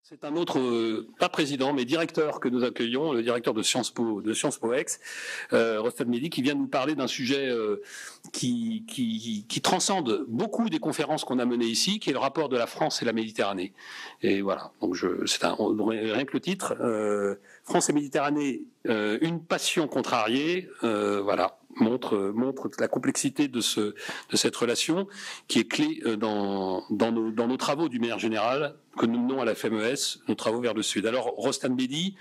C'est un autre, pas président, mais directeur que nous accueillons, le directeur de Sciences Po Aix, Rostan Mehdi, qui vient nous parler d'un sujet qui transcende beaucoup des conférences qu'on a menées ici, qui est le rapport de la France et la Méditerranée. Et voilà, donc rien que le titre, France et Méditerranée, une passion contrariée, voilà. Montre la complexité de cette relation qui est clé dans nos travaux d'une manière générale que nous menons à la FMES, nos travaux vers le Sud. Alors, Rostan Mehdi,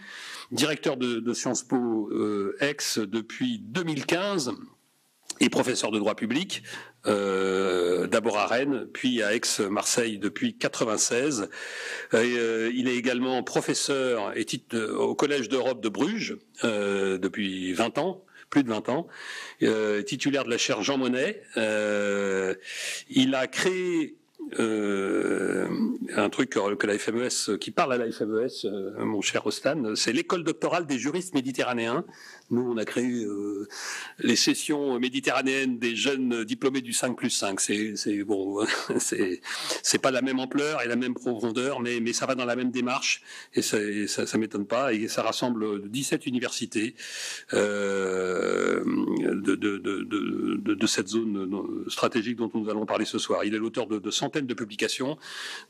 directeur de Sciences Po Aix depuis 2015 et professeur de droit public, d'abord à Rennes, puis à Aix-Marseille depuis 96. Il est également professeur au Collège d'Europe de Bruges depuis 20 ans. Plus de 20 ans, titulaire de la chaire Jean Monnet. Il a créé un truc que la FMES, qui parle à la FMES, mon cher Rostan, c'est l'école doctorale des juristes méditerranéens. Nous, on a créé les sessions méditerranéennes des jeunes diplômés du 5+5. C'est pas la même ampleur et la même profondeur, mais ça va dans la même démarche et ça m'étonne pas. Et ça rassemble 17 universités de cette zone stratégique dont nous allons parler ce soir. Il est l'auteur de centaines de publications,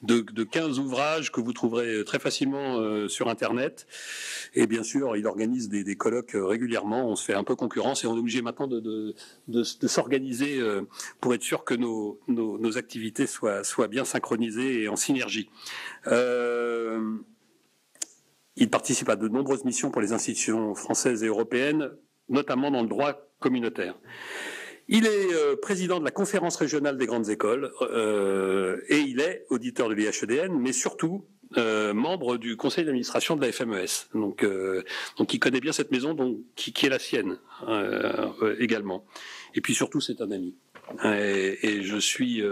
de 15 ouvrages que vous trouverez très facilement sur Internet. Et bien sûr, il organise des colloques régulièrement. On se fait un peu concurrence et on est obligé maintenant de s'organiser pour être sûr que nos activités soient bien synchronisées et en synergie. Il participe à de nombreuses missions pour les institutions françaises et européennes, notamment dans le droit communautaire. Il est président de la conférence régionale des grandes écoles et il est auditeur de l'IHEDN, mais surtout membre du conseil d'administration de la FMES. Donc il connaît bien cette maison, qui est la sienne également. Et puis surtout, c'est un ami. Et je suis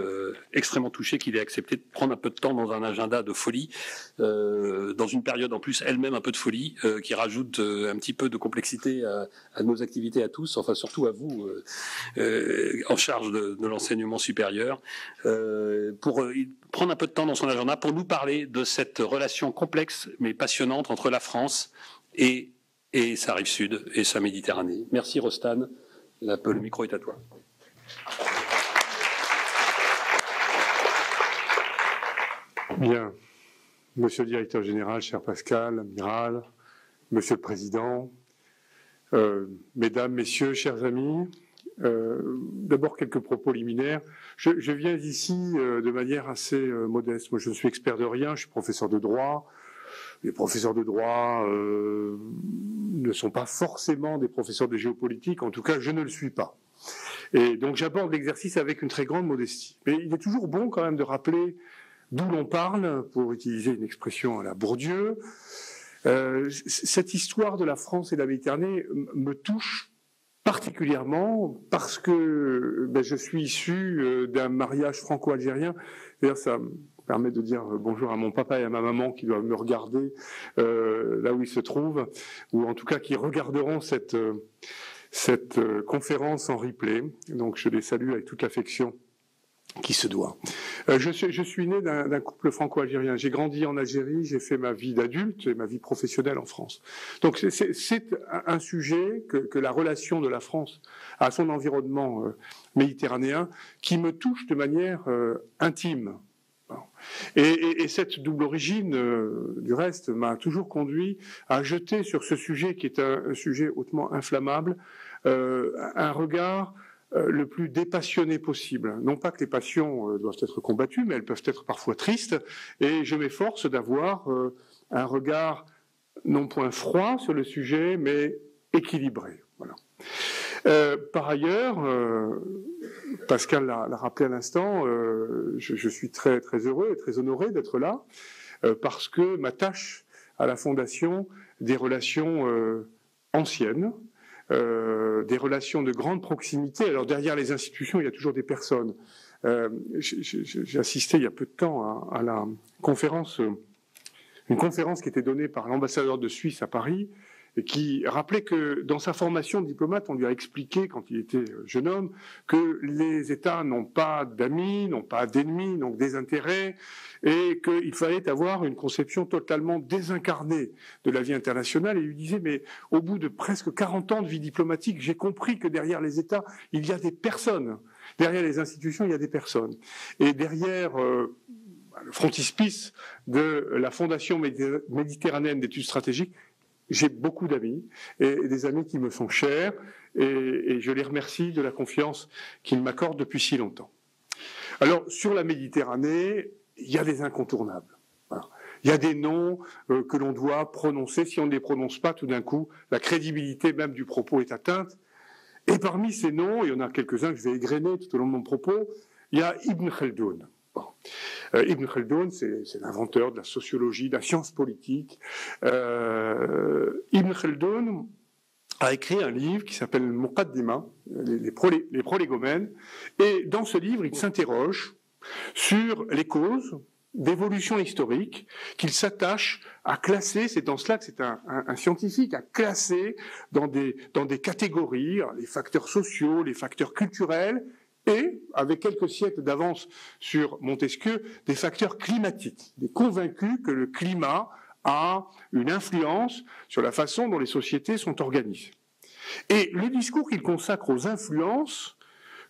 extrêmement touché qu'il ait accepté de prendre un peu de temps dans un agenda de folie, dans une période en plus elle-même un peu de folie, qui rajoute un petit peu de complexité à nos activités à tous, enfin surtout à vous, en charge de l'enseignement supérieur, pour prendre un peu de temps dans son agenda pour nous parler de cette relation complexe mais passionnante entre la France et sa rive sud et sa Méditerranée. Merci Rostan, le micro est à toi. Bien. Monsieur le directeur général, cher Pascal, amiral, monsieur le président, mesdames, messieurs, chers amis, d'abord quelques propos liminaires. Je viens ici de manière assez modeste. Moi, je ne suis expert de rien, je suis professeur de droit. Les professeurs de droit ne sont pas forcément des professeurs de géopolitique, en tout cas, je ne le suis pas. Et donc j'aborde l'exercice avec une très grande modestie. Mais il est toujours bon quand même de rappeler d'où l'on parle, pour utiliser une expression à la Bourdieu. Cette histoire de la France et de la Méditerranée me touche particulièrement parce que je suis issu d'un mariage franco-algérien. D'ailleurs, ça me permet de dire bonjour à mon papa et à ma maman qui doivent me regarder là où ils se trouvent, ou en tout cas qui regarderont cette conférence en replay. Donc je les salue avec toute l'affection qui se doit. Je suis né d'un couple franco-algérien. J'ai grandi en Algérie, j'ai fait ma vie d'adulte et ma vie professionnelle en France. Donc c'est un sujet que la relation de la France à son environnement méditerranéen qui me touche de manière intime. Et cette double origine, du reste, m'a toujours conduit à jeter sur ce sujet qui est un sujet hautement inflammable, un regard le plus dépassionné possible. Non pas que les passions doivent être combattues, mais elles peuvent être parfois tristes, et je m'efforce d'avoir un regard non point froid sur le sujet, mais équilibré. Voilà. Par ailleurs, Pascal l'a rappelé à l'instant, je suis très, très heureux et très honoré d'être là, parce que m'attache à la fondation des relations anciennes, des relations de grande proximité. Alors derrière les institutions, il y a toujours des personnes. J'ai assisté il y a peu de temps à la conférence, une conférence qui était donnée par l'ambassadeur de Suisse à Paris, et qui rappelait que dans sa formation de diplomate, on lui a expliqué, quand il était jeune homme, que les États n'ont pas d'amis, n'ont pas d'ennemis, donc des intérêts, et qu'il fallait avoir une conception totalement désincarnée de la vie internationale. Et il lui disait, mais au bout de presque 40 ans de vie diplomatique, j'ai compris que derrière les États, il y a des personnes. Derrière les institutions, il y a des personnes. Et derrière le frontispice de la Fondation méditerranéenne d'études stratégiques, j'ai beaucoup d'amis, et des amis qui me sont chers, et je les remercie de la confiance qu'ils m'accordent depuis si longtemps. Alors, sur la Méditerranée, il y a des incontournables. Voilà. Il y a des noms que l'on doit prononcer. Si on ne les prononce pas, tout d'un coup, la crédibilité même du propos est atteinte. Et parmi ces noms, il y en a quelques-uns que je vais égrener tout au long de mon propos, il y a Ibn Khaldoun. Bon. Ibn Khaldoun, c'est l'inventeur de la sociologie, de la science politique. Ibn Khaldoun a écrit un livre qui s'appelle Muqaddima, les prolégomènes, et dans ce livre, il s'interroge sur les causes d'évolution historique qu'il s'attache à classer, c'est dans cela que c'est un scientifique, à classer dans des catégories, les facteurs sociaux, les facteurs culturels, et, avec quelques siècles d'avance sur Montesquieu, des facteurs climatiques. Il est convaincu que le climat a une influence sur la façon dont les sociétés sont organisées. Et le discours qu'il consacre aux influences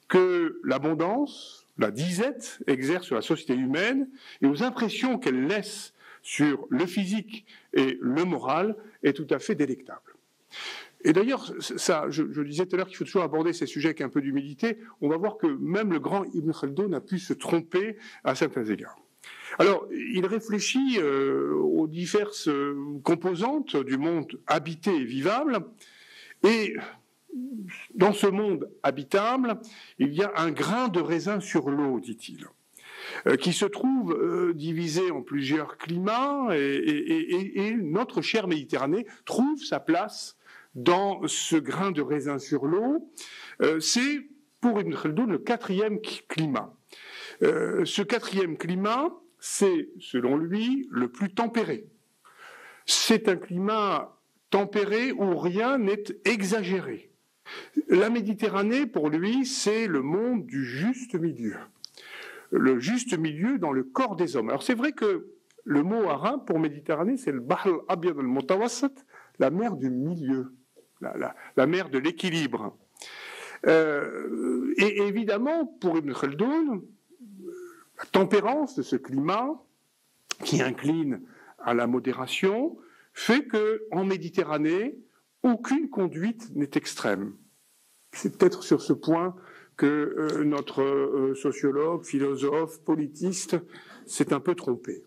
que l'abondance, la disette exerce sur la société humaine et aux impressions qu'elle laisse sur le physique et le moral est tout à fait délectable. Et d'ailleurs, ça, je disais tout à l'heure qu'il faut toujours aborder ces sujets avec un peu d'humilité. On va voir que même le grand Ibn Khaldoun a pu se tromper à certains égards. Alors, il réfléchit aux diverses composantes du monde habité et vivable, et dans ce monde habitable, il y a un grain de raisin sur l'eau, dit-il, qui se trouve divisé en plusieurs climats, et notre chère Méditerranée trouve sa place dans ce grain de raisin sur l'eau. C'est, pour Ibn Khaldoun, le quatrième climat. Ce quatrième climat, c'est, selon lui, le plus tempéré. C'est un climat tempéré où rien n'est exagéré. La Méditerranée, pour lui, c'est le monde du juste milieu. Le juste milieu dans le corps des hommes. Alors c'est vrai que le mot arabe pour Méditerranée, c'est le Bahr al-Abyad al-Mutawassat, la mer du milieu, la mer de l'équilibre. Et évidemment, pour Ibn Khaldoun, la tempérance de ce climat, qui incline à la modération, fait qu'en Méditerranée, aucune conduite n'est extrême. C'est peut-être sur ce point que notre sociologue, philosophe, politiste s'est un peu trompé.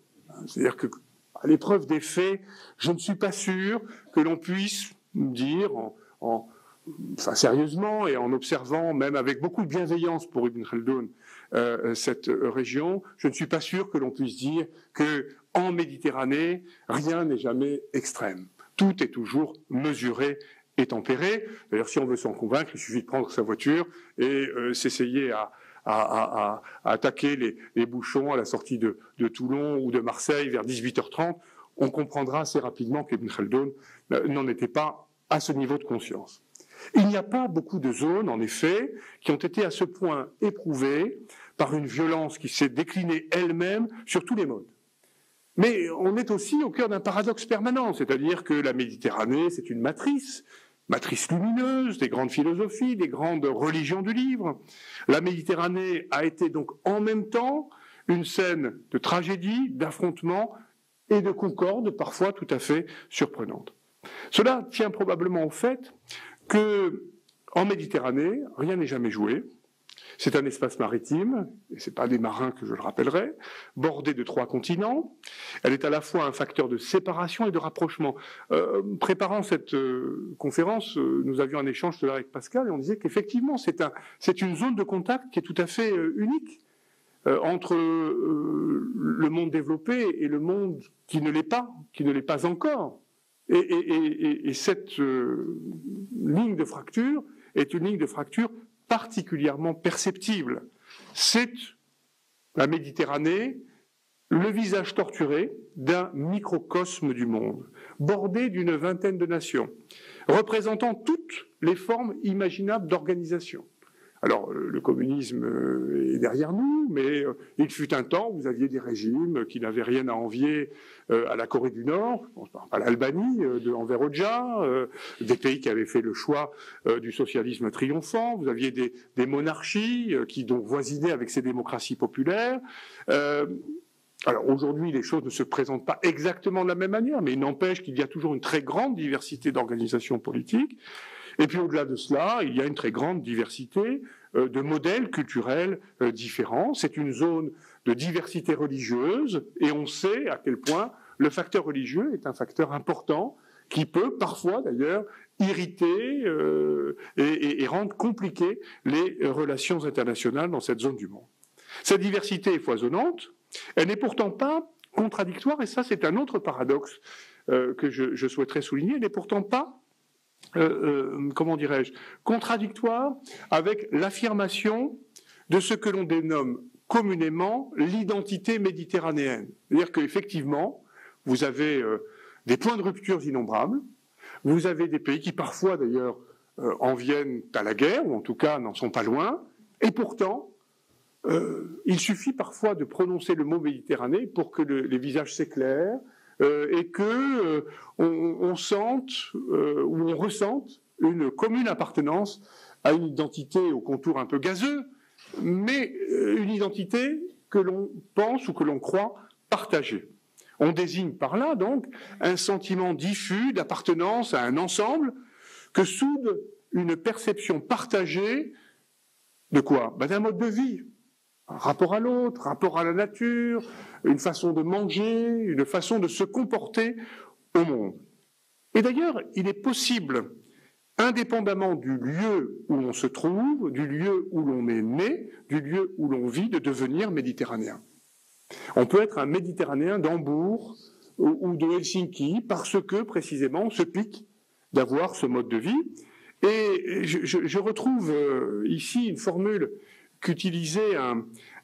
C'est-à-dire que, à l'épreuve des faits, je ne suis pas sûr que l'on puisse dire, enfin, sérieusement et en observant, même avec beaucoup de bienveillance pour Ibn Khaldoun, cette région, je ne suis pas sûr que l'on puisse dire qu'en Méditerranée, rien n'est jamais extrême. Tout est toujours mesuré et tempéré. D'ailleurs, si on veut s'en convaincre, il suffit de prendre sa voiture et s'essayer à attaquer les bouchons à la sortie de Toulon ou de Marseille vers 18h30. On comprendra assez rapidement qu'Ibn Khaldoun n'en était pas à ce niveau de conscience. Il n'y a pas beaucoup de zones, en effet, qui ont été à ce point éprouvées par une violence qui s'est déclinée elle-même sur tous les modes. Mais on est aussi au cœur d'un paradoxe permanent, c'est-à-dire que la Méditerranée, c'est une matrice lumineuse des grandes philosophies, des grandes religions du livre. La Méditerranée a été donc en même temps une scène de tragédie, d'affrontement et de concorde, parfois tout à fait surprenante. Cela tient probablement au fait que, en Méditerranée, rien n'est jamais joué. C'est un espace maritime, et ce n'est pas des marins que je le rappellerai, bordé de 3 continents. Elle est à la fois un facteur de séparation et de rapprochement. Préparant cette conférence, nous avions un échange tout à l'heure avec Pascal, et on disait qu'effectivement, c'est une zone de contact qui est tout à fait unique entre le monde développé et le monde qui ne l'est pas encore. Et cette ligne de fracture est une ligne de fracture particulièrement perceptible. C'est la Méditerranée le visage torturé d'un microcosme du monde, bordé d'une vingtaine de nations, représentant toutes les formes imaginables d'organisation. Alors, le communisme est derrière nous, mais il fut un temps où vous aviez des régimes qui n'avaient rien à envier à la Corée du Nord, je pense à l'Albanie, de Enver Hoxha, des pays qui avaient fait le choix du socialisme triomphant. Vous aviez des monarchies qui donc voisinaient avec ces démocraties populaires. Alors aujourd'hui, les choses ne se présentent pas exactement de la même manière, mais il n'empêche qu'il y a toujours une très grande diversité d'organisations politiques. Et puis au-delà de cela, il y a une très grande diversité de modèles culturels différents. C'est une zone de diversité religieuse, et on sait à quel point le facteur religieux est un facteur important qui peut parfois d'ailleurs irriter et rendre compliquées les relations internationales dans cette zone du monde. Cette diversité est foisonnante, elle n'est pourtant pas contradictoire, et ça c'est un autre paradoxe que je souhaiterais souligner, elle n'est pourtant pas contradictoire avec l'affirmation de ce que l'on dénomme communément l'identité méditerranéenne. C'est-à-dire qu'effectivement, vous avez des points de rupture innombrables, vous avez des pays qui parfois d'ailleurs en viennent à la guerre, ou en tout cas n'en sont pas loin, et pourtant, il suffit parfois de prononcer le mot Méditerranée pour que les visages s'éclairent, et que on sente ou on ressente une commune appartenance à une identité au contour un peu gazeux, mais une identité que l'on pense ou que l'on croit partagée. On désigne par là donc un sentiment diffus d'appartenance à un ensemble que soude une perception partagée de quoi ? D'un mode de vie. Un rapport à l'autre, rapport à la nature, une façon de manger, une façon de se comporter au monde. Et d'ailleurs, il est possible, indépendamment du lieu où l'on se trouve, du lieu où l'on est né, du lieu où l'on vit, de devenir méditerranéen. On peut être un Méditerranéen d'Hambourg ou de Helsinki parce que, précisément, on se pique d'avoir ce mode de vie. Et je retrouve ici une formule qu'utilisait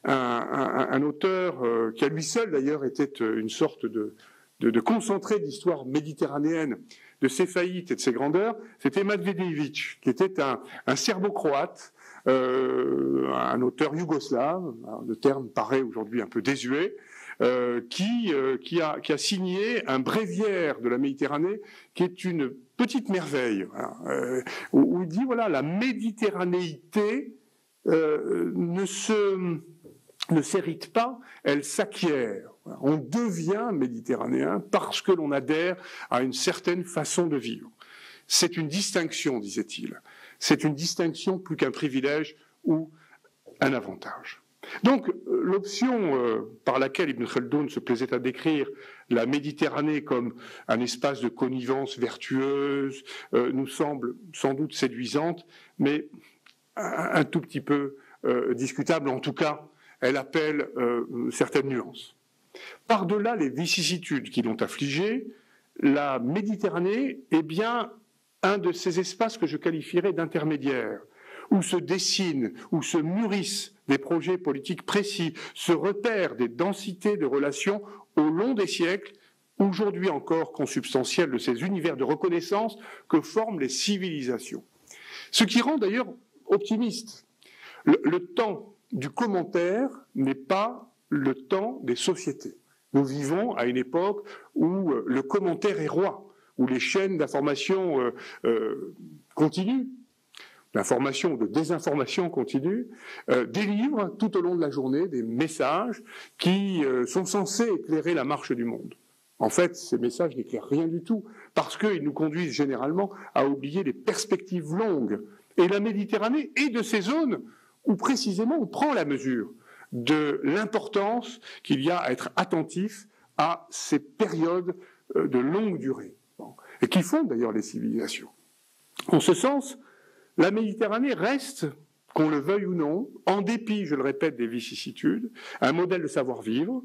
un auteur qui à lui seul d'ailleurs était une sorte de concentré d'histoire méditerranéenne de ses faillites et de ses grandeurs, c'était Medvedević, qui était un serbo-croate, un auteur yougoslave, le terme paraît aujourd'hui un peu désuet, qui a signé un bréviaire de la Méditerranée qui est une petite merveille, où il dit voilà, la méditerranéité ne s'hérite pas, elle s'acquiert. On devient méditerranéen parce que l'on adhère à une certaine façon de vivre. C'est une distinction, disait-il. C'est une distinction plus qu'un privilège ou un avantage. Donc, l'option par laquelle Ibn Khaldoun se plaisait à décrire la Méditerranée comme un espace de connivence vertueuse nous semble sans doute séduisante, mais un tout petit peu discutable. En tout cas, elle appelle certaines nuances. Par-delà les vicissitudes qui l'ont affligée, la Méditerranée est bien un de ces espaces que je qualifierais d'intermédiaires, où se dessinent, où se mûrissent des projets politiques précis, se repèrent des densités de relations au long des siècles, aujourd'hui encore consubstantielles de ces univers de reconnaissance que forment les civilisations. Ce qui rend d'ailleurs optimiste. Le temps du commentaire n'est pas le temps des sociétés. Nous vivons à une époque où le commentaire est roi, où les chaînes d'information continuent, d'information ou de désinformation continue, délivrent tout au long de la journée des messages qui sont censés éclairer la marche du monde. En fait, ces messages n'éclairent rien du tout, parce qu'ils nous conduisent généralement à oublier les perspectives longues. Et la Méditerranée est de ces zones où précisément on prend la mesure de l'importance qu'il y a à être attentif à ces périodes de longue durée, et qui font d'ailleurs les civilisations. En ce sens, la Méditerranée reste, qu'on le veuille ou non, en dépit, je le répète, des vicissitudes, un modèle de savoir-vivre,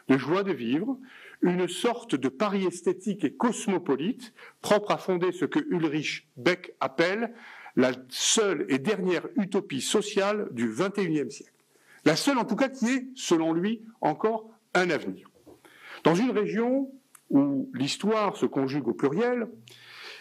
de joie de vivre, une sorte de pari esthétique et cosmopolite, propre à fonder ce que Ulrich Beck appelle la seule et dernière utopie sociale du XXIe siècle. La seule, en tout cas, qui est, selon lui, encore un avenir. Dans une région où l'histoire se conjugue au pluriel,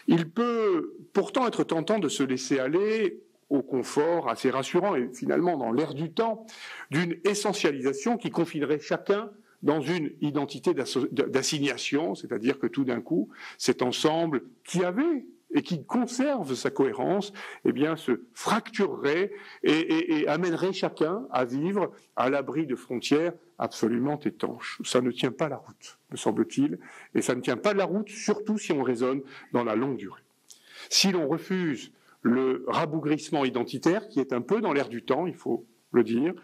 il peut pourtant être tentant de se laisser aller au confort assez rassurant et finalement dans l'air du temps d'une essentialisation qui confinerait chacun dans une identité d'assignation, c'est-à-dire que tout d'un coup, cet ensemble qui avait et qui conserve sa cohérence, eh bien, se fracturerait et amènerait chacun à vivre à l'abri de frontières absolument étanches. Ça ne tient pas la route, me semble-t-il, et ça ne tient pas la route, surtout si on raisonne dans la longue durée. Si l'on refuse le rabougrissement identitaire, qui est un peu dans l'air du temps, il faut le dire,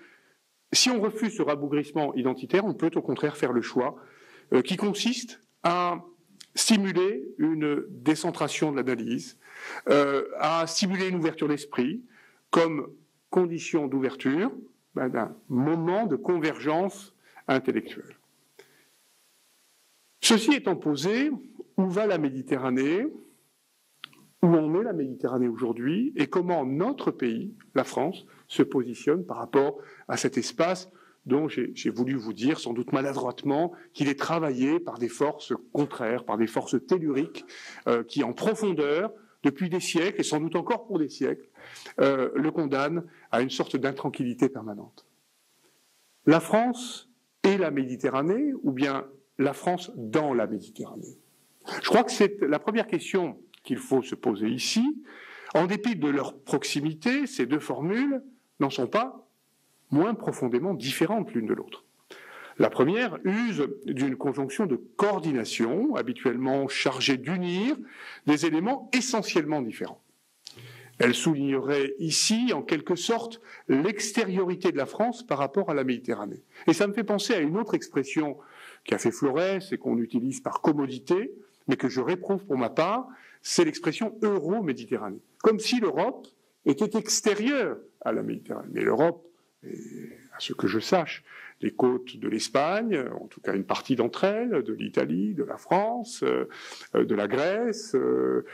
si on refuse ce rabougrissement identitaire, on peut au contraire faire le choix qui consiste à stimuler une décentration de l'analyse, à stimuler une ouverture d'esprit comme condition d'ouverture d'un moment de convergence intellectuelle. Ceci étant posé, où va la Méditerranée ? Où en est la Méditerranée aujourd'hui et comment notre pays, la France, se positionne par rapport à cet espace dont j'ai voulu vous dire, sans doute maladroitement, qu'il est travaillé par des forces contraires, par des forces telluriques, qui en profondeur, depuis des siècles, et sans doute encore pour des siècles, le condamnent à une sorte d'intranquillité permanente. La France et la Méditerranée, ou bien la France dans la Méditerranée ? Je crois que c'est la première question qu'il faut se poser ici. En dépit de leur proximité, ces deux formules n'en sont pas moins profondément différentes l'une de l'autre. La première use d'une conjonction de coordination, habituellement chargée d'unir des éléments essentiellement différents. Elle soulignerait ici, en quelque sorte, l'extériorité de la France par rapport à la Méditerranée. Et ça me fait penser à une autre expression qui a fait florès et qu'on utilise par commodité, mais que je réprouve pour ma part, c'est l'expression euro-méditerranée. Comme si l'Europe était extérieure à la Méditerranée. Mais l'Europe, à ce que je sache, les côtes de l'Espagne, en tout cas une partie d'entre elles, de l'Italie, de la France, de la Grèce, de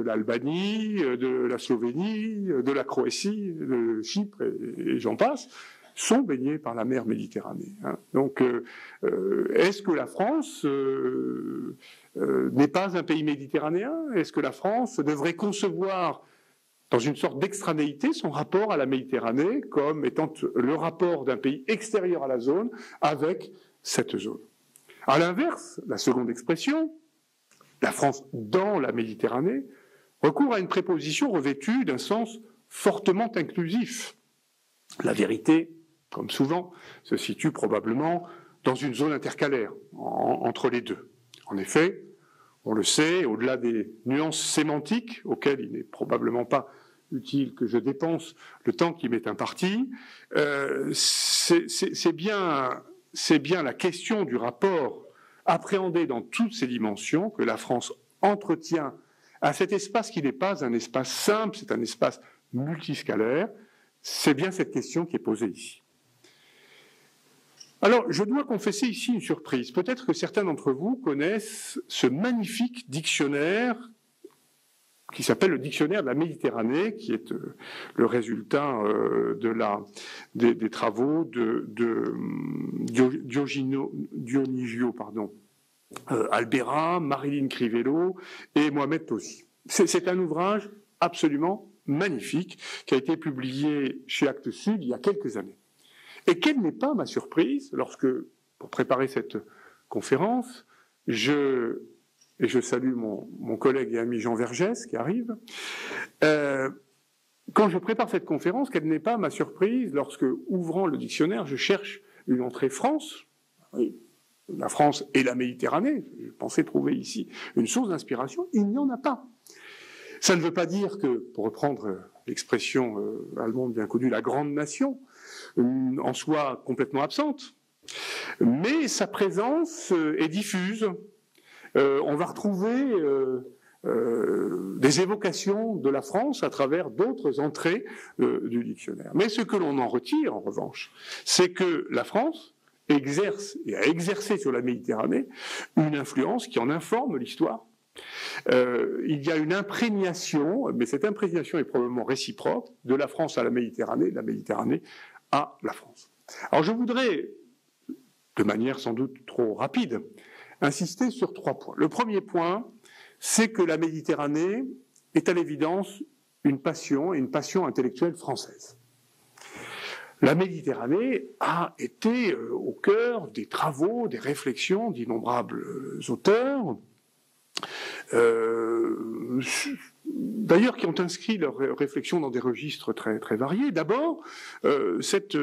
l'Albanie, de la Slovénie, de la Croatie, de Chypre, et j'en passe, sont baignés par la mer Méditerranée. Donc, est-ce que la France n'est pas un pays méditerranéen ? Est-ce que la France devrait concevoir, dans une sorte d'extranéité, son rapport à la Méditerranée comme étant le rapport d'un pays extérieur à la zone avec cette zone ? À l'inverse, la seconde expression, la France dans la Méditerranée, recourt à une préposition revêtue d'un sens fortement inclusif. La vérité, comme souvent, se situe probablement dans une zone intercalaire, entre les deux. En effet, on le sait, au-delà des nuances sémantiques, auxquelles il n'est probablement pas utile que je dépense le temps qui m'est imparti, c'est bien la question du rapport appréhendé dans toutes ses dimensions que la France entretient à cet espace qui n'est pas un espace simple, c'est un espace multiscalaire. C'est bien cette question qui est posée ici. Alors, je dois confesser ici une surprise. Peut-être que certains d'entre vous connaissent ce magnifique dictionnaire qui s'appelle le dictionnaire de la Méditerranée, qui est le résultat des travaux de Dionisio, Albera, Marilyn Crivello et Mohamed Tossi. C'est un ouvrage absolument magnifique qui a été publié chez Actes Sud il y a quelques années. Et quelle n'est pas ma surprise lorsque, pour préparer cette conférence, je salue mon collègue et ami Jean Vergès qui arrive, quand je prépare cette conférence, quelle n'est pas ma surprise lorsque, ouvrant le dictionnaire, je cherche une entrée France, oui, la France et la Méditerranée, je pensais trouver ici une source d'inspiration, il n'y en a pas. Ça ne veut pas dire que, pour reprendre l'expression allemande bien connue, la grande nation, en soit complètement absente, mais sa présence est diffuse. On va retrouver des évocations de la France à travers d'autres entrées du dictionnaire. Mais ce que l'on en retire, en revanche, c'est que la France exerce et a exercé sur la Méditerranée une influence qui en informe l'histoire. Il y a une imprégnation, mais cette imprégnation est probablement réciproque, de la France à la Méditerranée, de la Méditerranée à la France. Alors je voudrais de manière sans doute trop rapide, insister sur 3 points. Le premier point, c'est que la Méditerranée est à l'évidence une passion, et une passion intellectuelle française. La Méditerranée a été au cœur des travaux, des réflexions d'innombrables auteurs, d'ailleurs qui ont inscrit leurs réflexions dans des registres très, très variés. D'abord, cette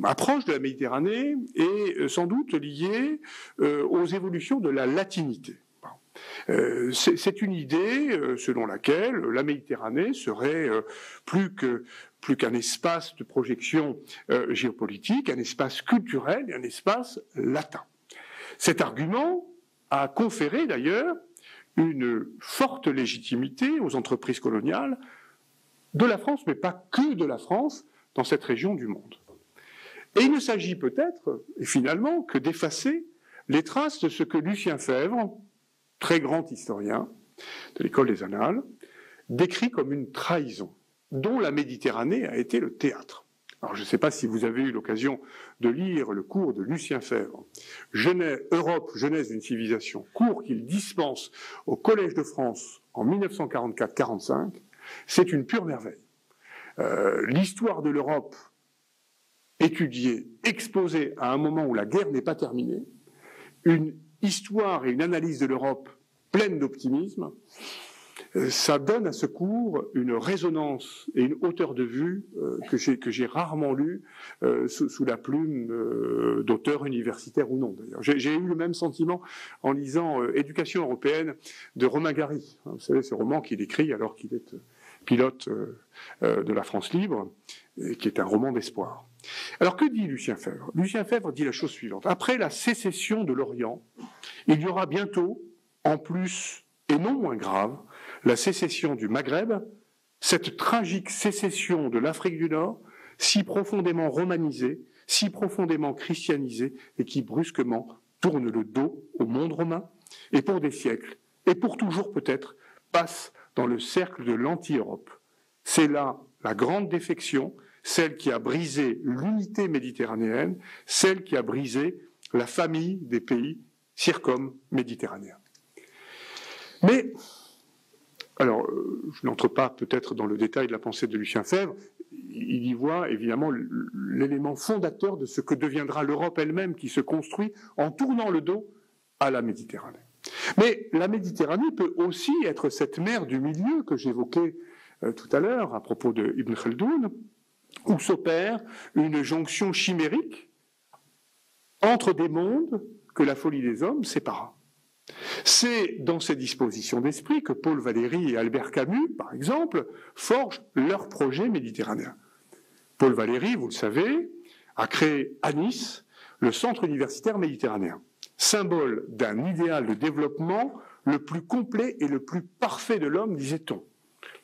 approche de la Méditerranée est sans doute liée aux évolutions de la latinité. C'est une idée selon laquelle la Méditerranée serait plus qu'un espace de projection géopolitique, un espace culturel et un espace latin. Cet argument a conféré d'ailleurs une forte légitimité aux entreprises coloniales de la France, mais pas que de la France, dans cette région du monde. Et il ne s'agit peut-être, finalement, que d'effacer les traces de ce que Lucien Febvre, très grand historien de l'École des Annales, décrit comme une trahison, dont la Méditerranée a été le théâtre. Alors je ne sais pas si vous avez eu l'occasion de lire le cours de Lucien Febvre, Europe, Genèse d'une civilisation, cours qu'il dispense au Collège de France en 1944-45, c'est une pure merveille. L'histoire de l'Europe étudiée, exposée à un moment où la guerre n'est pas terminée, une histoire et une analyse de l'Europe pleine d'optimisme, ça donne à ce cours une résonance et une hauteur de vue que j'ai rarement lu sous la plume d'auteurs universitaires ou non. D'ailleurs, j'ai eu le même sentiment en lisant Éducation européenne de Romain Gary. Vous savez, ce roman qu'il écrit alors qu'il est pilote de la France libre, et qui est un roman d'espoir. Alors que dit Lucien Febvre ? Lucien Febvre dit la chose suivante. Après la sécession de l'Orient, il y aura bientôt, en plus et non moins grave, la sécession du Maghreb, cette tragique sécession de l'Afrique du Nord, si profondément romanisée, si profondément christianisée, et qui brusquement tourne le dos au monde romain, et pour des siècles, et pour toujours peut-être, passe dans le cercle de l'anti-Europe. C'est là la grande défection, celle qui a brisé l'unité méditerranéenne, celle qui a brisé la famille des pays circum-méditerranéens. Mais, alors, je n'entre pas peut-être dans le détail de la pensée de Lucien Febvre, il y voit évidemment l'élément fondateur de ce que deviendra l'Europe elle-même qui se construit en tournant le dos à la Méditerranée. Mais la Méditerranée peut aussi être cette mer du milieu que j'évoquais tout à l'heure à propos de Ibn Khaldoun, où s'opère une jonction chimérique entre des mondes que la folie des hommes sépara. C'est dans ces dispositions d'esprit que Paul Valéry et Albert Camus, par exemple, forgent leur projet méditerranéen. Paul Valéry, vous le savez, a créé à Nice le Centre universitaire méditerranéen, symbole d'un idéal de développement le plus complet et le plus parfait de l'homme, disait-on.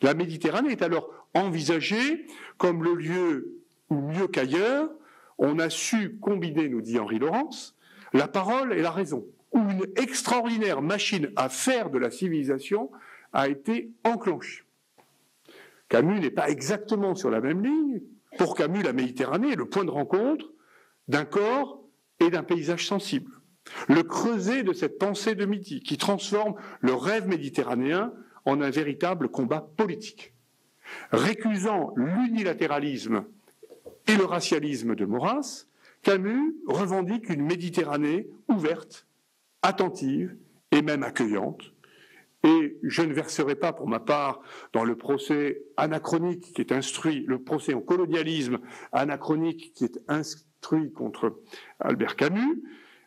La Méditerranée est alors envisagée comme le lieu où, mieux qu'ailleurs, on a su combiner, nous dit Henri Laurence, la parole et la raison, où une extraordinaire machine à faire de la civilisation a été enclenchée. Camus n'est pas exactement sur la même ligne. Pour Camus, la Méditerranée est le point de rencontre d'un corps et d'un paysage sensible. Le creuset de cette pensée de midi qui transforme le rêve méditerranéen en un véritable combat politique. Récusant l'unilatéralisme et le racialisme de Maurras, Camus revendique une Méditerranée ouverte, attentive et même accueillante. Et je ne verserai pas pour ma part dans le procès anachronique qui est instruit, le procès en colonialisme anachronique qui est instruit contre Albert Camus,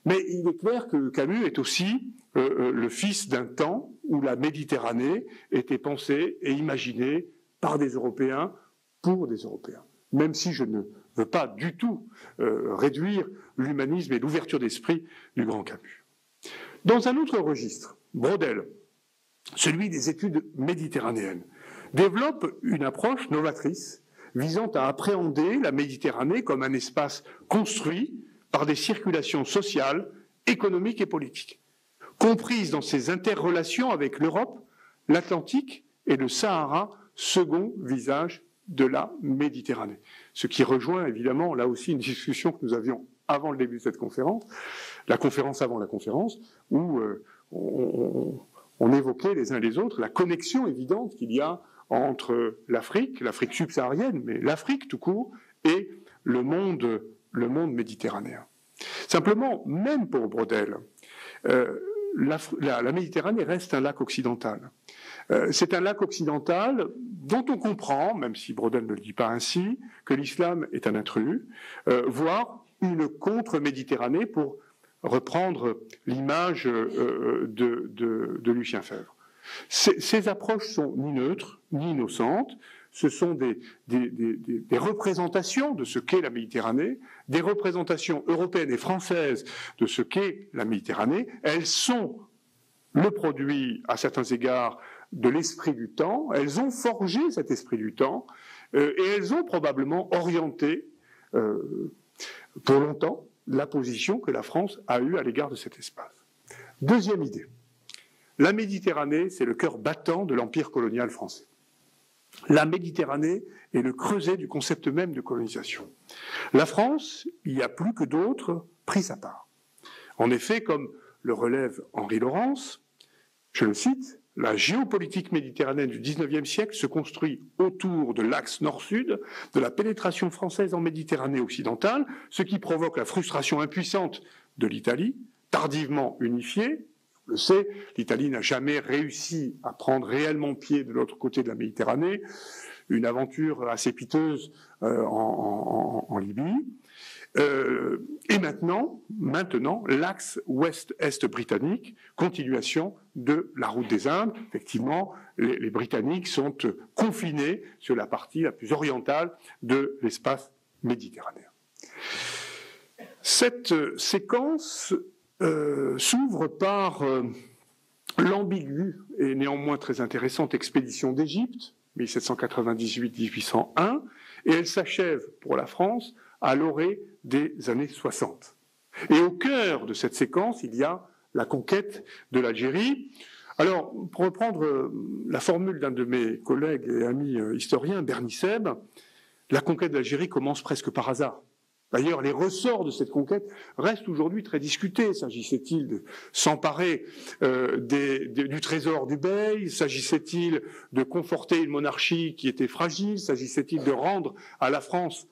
mais il est clair que Camus est aussi le fils d'un temps où la Méditerranée était pensée et imaginée par des Européens pour des Européens. Même si je ne veux pas du tout réduire l'humanisme et l'ouverture d'esprit du grand Camus. Dans un autre registre, Braudel, celui des études méditerranéennes, développe une approche novatrice visant à appréhender la Méditerranée comme un espace construit par des circulations sociales, économiques et politiques, comprises dans ses interrelations avec l'Europe, l'Atlantique et le Sahara, second visage de la Méditerranée. Ce qui rejoint évidemment là aussi une discussion que nous avions avant le début de cette conférence, la conférence avant la conférence, où on évoquait les uns et les autres la connexion évidente qu'il y a entre l'Afrique subsaharienne, mais l'Afrique tout court, et le monde méditerranéen. Simplement, même pour Braudel, la Méditerranée reste un lac occidental. C'est un lac occidental dont on comprend, même si Braudel ne le dit pas ainsi, que l'islam est un intrus, voire une contre-Méditerranée, pour reprendre l'image de Lucien Febvre. Ces approches sont ni neutres, ni innocentes. Ce sont des représentations de ce qu'est la Méditerranée, des représentations européennes et françaises de ce qu'est la Méditerranée. Elles sont le produit, à certains égards, de l'esprit du temps. Elles ont forgé cet esprit du temps et elles ont probablement orienté, pour longtemps, la position que la France a eue à l'égard de cet espace. Deuxième idée. La Méditerranée, c'est le cœur battant de l'empire colonial français. La Méditerranée est le creuset du concept même de colonisation. La France y a plus que d'autres pris sa part. En effet, comme le relève Henri Laurence, je le cite, « La géopolitique méditerranéenne du XIXe siècle se construit autour de l'axe nord-sud, de la pénétration française en Méditerranée occidentale, ce qui provoque la frustration impuissante de l'Italie, tardivement unifiée. On le sait, l'Italie n'a jamais réussi à prendre réellement pied de l'autre côté de la Méditerranée, une aventure assez piteuse en Libye. Et maintenant, l'axe ouest-est britannique, continuation de la route des Indes. Effectivement, les Britanniques sont confinés sur la partie la plus orientale de l'espace méditerranéen. Cette séquence s'ouvre par l'ambiguë et néanmoins très intéressante expédition d'Égypte, 1798-1801, et elle s'achève pour la France à l'orée des années 60. Et au cœur de cette séquence, il y a la conquête de l'Algérie. Alors, pour reprendre la formule d'un de mes collègues et amis historiens, Bernie Seb, la conquête de l'Algérie commence presque par hasard. D'ailleurs, les ressorts de cette conquête restent aujourd'hui très discutés. S'agissait-il de s'emparer du trésor du Bey? S'agissait-il de conforter une monarchie qui était fragile? S'agissait-il de rendre à la France,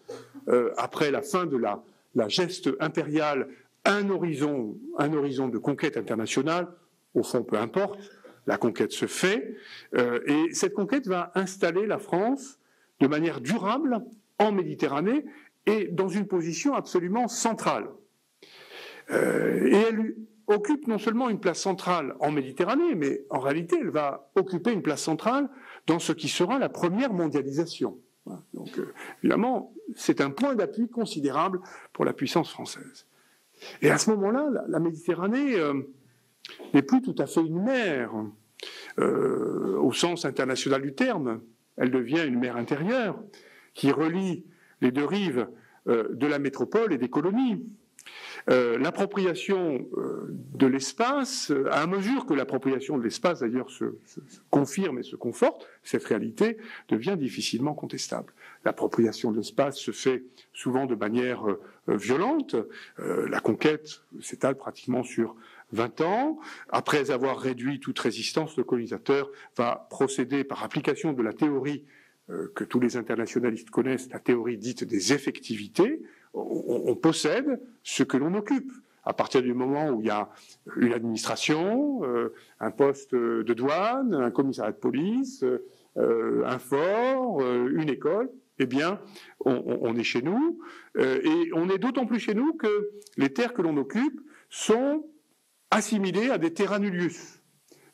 après la fin de la geste impériale, un horizon de conquête internationale? Au fond, peu importe, la conquête se fait. Et cette conquête va installer la France de manière durable en Méditerranée, et dans une position absolument centrale. Et elle occupe non seulement une place centrale en Méditerranée, mais en réalité, elle va occuper une place centrale dans ce qui sera la première mondialisation. Donc, évidemment, c'est un point d'appui considérable pour la puissance française. Et à ce moment-là, la Méditerranée n'est plus tout à fait une mer, au sens international du terme. Elle devient une mer intérieure qui relie les deux rives de la métropole et des colonies. L'appropriation de l'espace, à mesure que l'appropriation de l'espace d'ailleurs se confirme et se conforte, cette réalité devient difficilement contestable. L'appropriation de l'espace se fait souvent de manière violente. La conquête s'étale pratiquement sur 20 ans. Après avoir réduit toute résistance, le colonisateur va procéder par application de la théorie que tous les internationalistes connaissent, la théorie dite des effectivités. On possède ce que l'on occupe. À partir du moment où il y a une administration, un poste de douane, un commissariat de police, un fort, une école, eh bien, on est chez nous. Et on est d'autant plus chez nous que les terres que l'on occupe sont assimilées à des terra nullius.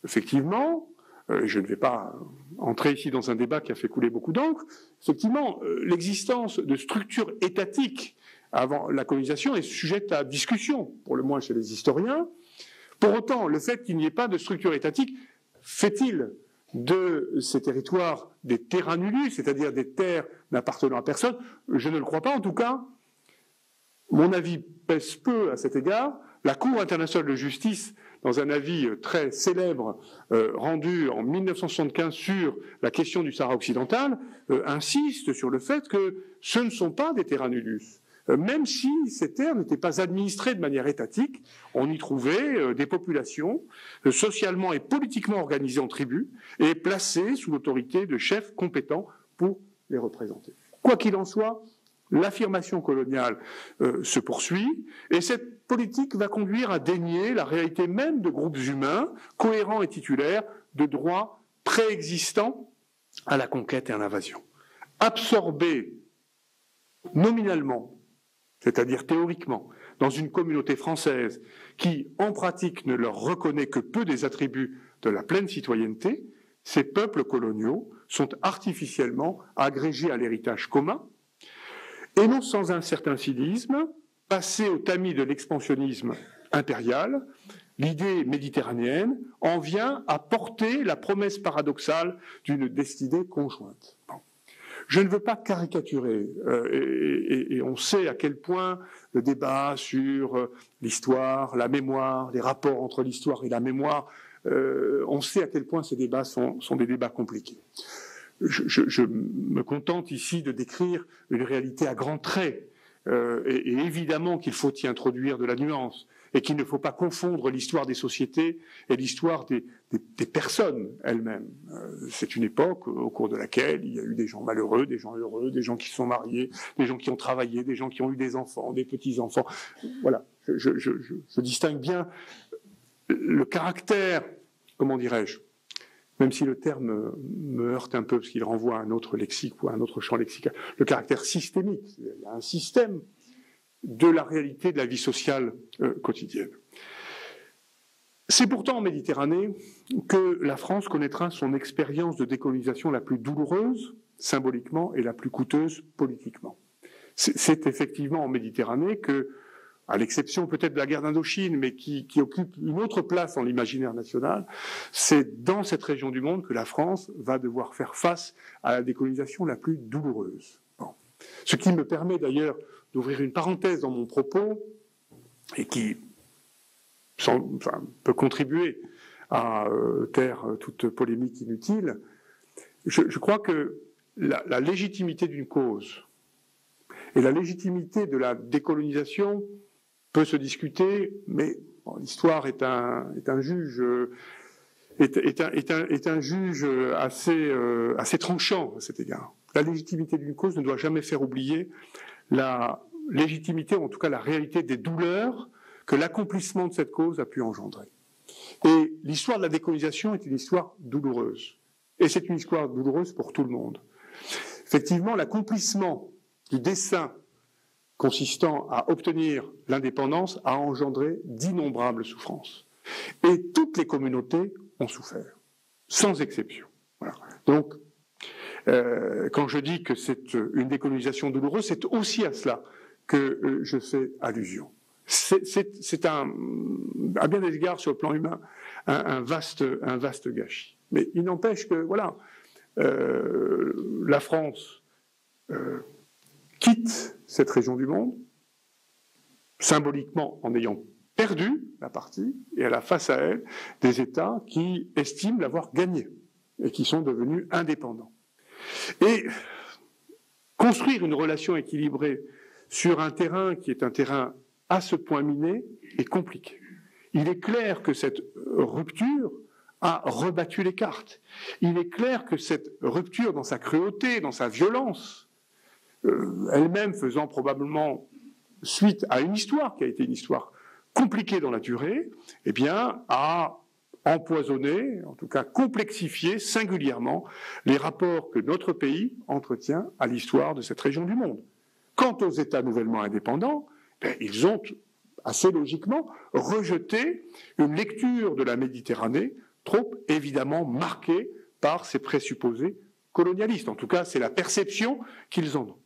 Effectivement, je ne vais pas entrer ici dans un débat qui a fait couler beaucoup d'encre. Effectivement, l'existence de structures étatiques avant la colonisation est sujette à discussion, pour le moins chez les historiens. Pour autant, le fait qu'il n'y ait pas de structure étatique fait-il de ces territoires des terra nullius, c'est-à-dire des terres n'appartenant à personne? Je ne le crois pas. En tout cas, mon avis pèse peu à cet égard. La Cour internationale de justice, dans un avis très célèbre rendu en 1975 sur la question du Sahara occidental, insiste sur le fait que ce ne sont pas des terra nullius. même si ces terres n'étaient pas administrées de manière étatique, on y trouvait des populations socialement et politiquement organisées en tribus et placées sous l'autorité de chefs compétents pour les représenter. Quoi qu'il en soit, l'affirmation coloniale se poursuit et cette politique va conduire à dénier la réalité même de groupes humains cohérents et titulaires de droits préexistants à la conquête et à l'invasion. Absorbés nominalement, c'est-à-dire théoriquement, dans une communauté française qui, en pratique, ne leur reconnaît que peu des attributs de la pleine citoyenneté, ces peuples coloniaux sont artificiellement agrégés à l'héritage commun, et non sans un certain cynisme, passés au tamis de l'expansionnisme impérial, l'idée méditerranéenne en vient à porter la promesse paradoxale d'une destinée conjointe. Bon. Je ne veux pas caricaturer, et on sait à quel point le débat sur l'histoire, la mémoire, les rapports entre l'histoire et la mémoire, on sait à quel point ces débats sont des débats compliqués. Je me contente ici de décrire une réalité à grands traits, et évidemment qu'il faut y introduire de la nuance, et qu'il ne faut pas confondre l'histoire des sociétés et l'histoire des personnes elles-mêmes. C'est une époque au cours de laquelle il y a eu des gens malheureux, des gens heureux, des gens qui se sont mariés, des gens qui ont travaillé, des gens qui ont eu des enfants, des petits-enfants. Voilà, je distingue bien le caractère, comment dirais-je, même si le terme me heurte un peu parce qu'il renvoie à un autre lexique ou à un autre champ lexical, le caractère systémique. Il y a un système de la réalité de la vie sociale quotidienne. C'est pourtant en Méditerranée que la France connaîtra son expérience de décolonisation la plus douloureuse, symboliquement, et la plus coûteuse, politiquement. C'est effectivement en Méditerranée que, à l'exception peut-être de la guerre d'Indochine, mais qui occupe une autre place dans l'imaginaire national, c'est dans cette région du monde que la France va devoir faire face à la décolonisation la plus douloureuse. Bon. Ce qui me permet d'ailleurs d'ouvrir une parenthèse dans mon propos, et qui peut contribuer à taire toute polémique inutile. Je crois que la légitimité d'une cause et la légitimité de la décolonisation peut se discuter, mais bon, l'histoire est un juge assez tranchant à cet égard. La légitimité d'une cause ne doit jamais faire oublier la légitimité, ou en tout cas la réalité des douleurs que l'accomplissement de cette cause a pu engendrer. Et l'histoire de la décolonisation est une histoire douloureuse. Et c'est une histoire douloureuse pour tout le monde. Effectivement, l'accomplissement du dessein consistant à obtenir l'indépendance a engendré d'innombrables souffrances. Et toutes les communautés ont souffert, sans exception. Voilà. Donc, quand je dis que c'est une décolonisation douloureuse, c'est aussi à cela que je fais allusion. C'est à bien des égards, sur le plan humain, un vaste gâchis. Mais il n'empêche que, voilà, la France quitte cette région du monde, symboliquement en ayant perdu la partie, et elle a face à elle des États qui estiment l'avoir gagné et qui sont devenus indépendants. Et construire une relation équilibrée sur un terrain qui est un terrain à ce point miné est compliqué. Il est clair que cette rupture a rebattu les cartes. Il est clair que cette rupture, dans sa cruauté, dans sa violence, elle-même faisant probablement suite à une histoire qui a été une histoire compliquée dans la durée, eh bien, a empoisonné, en tout cas complexifié singulièrement les rapports que notre pays entretient à l'histoire de cette région du monde. Quant aux États nouvellement indépendants, ils ont assez logiquement rejeté une lecture de la Méditerranée trop évidemment marquée par ces présupposés colonialistes. En tout cas, c'est la perception qu'ils en ont.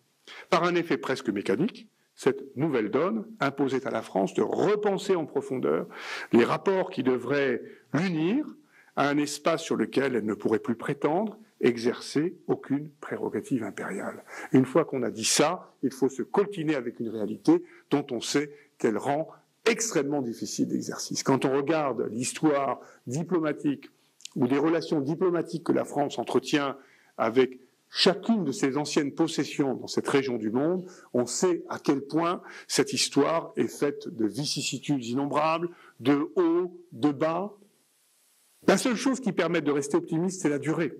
Par un effet presque mécanique, cette nouvelle donne imposait à la France de repenser en profondeur les rapports qui devraient l'unir à un espace sur lequel elle ne pourrait plus prétendre exercer aucune prérogative impériale. Une fois qu'on a dit ça, il faut se coltiner avec une réalité dont on sait qu'elle rend extrêmement difficile d'exercice. Quand on regarde l'histoire diplomatique ou des relations diplomatiques que la France entretient avec chacune de ces anciennes possessions dans cette région du monde, on sait à quel point cette histoire est faite de vicissitudes innombrables, de hauts, de bas. La seule chose qui permet de rester optimiste, c'est la durée.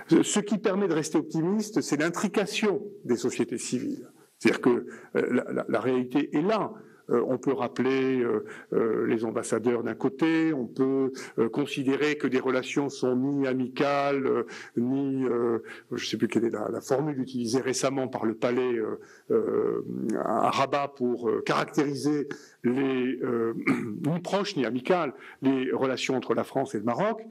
Ce qui permet de rester optimiste, c'est l'intrication des sociétés civiles. C'est-à-dire que la réalité est là. On peut rappeler les ambassadeurs d'un côté, on peut considérer que des relations sont ni amicales, ni, je ne sais plus quelle est la formule utilisée récemment par le palais à Rabat pour caractériser ni proches ni amicales les relations entre la France et le Maroc.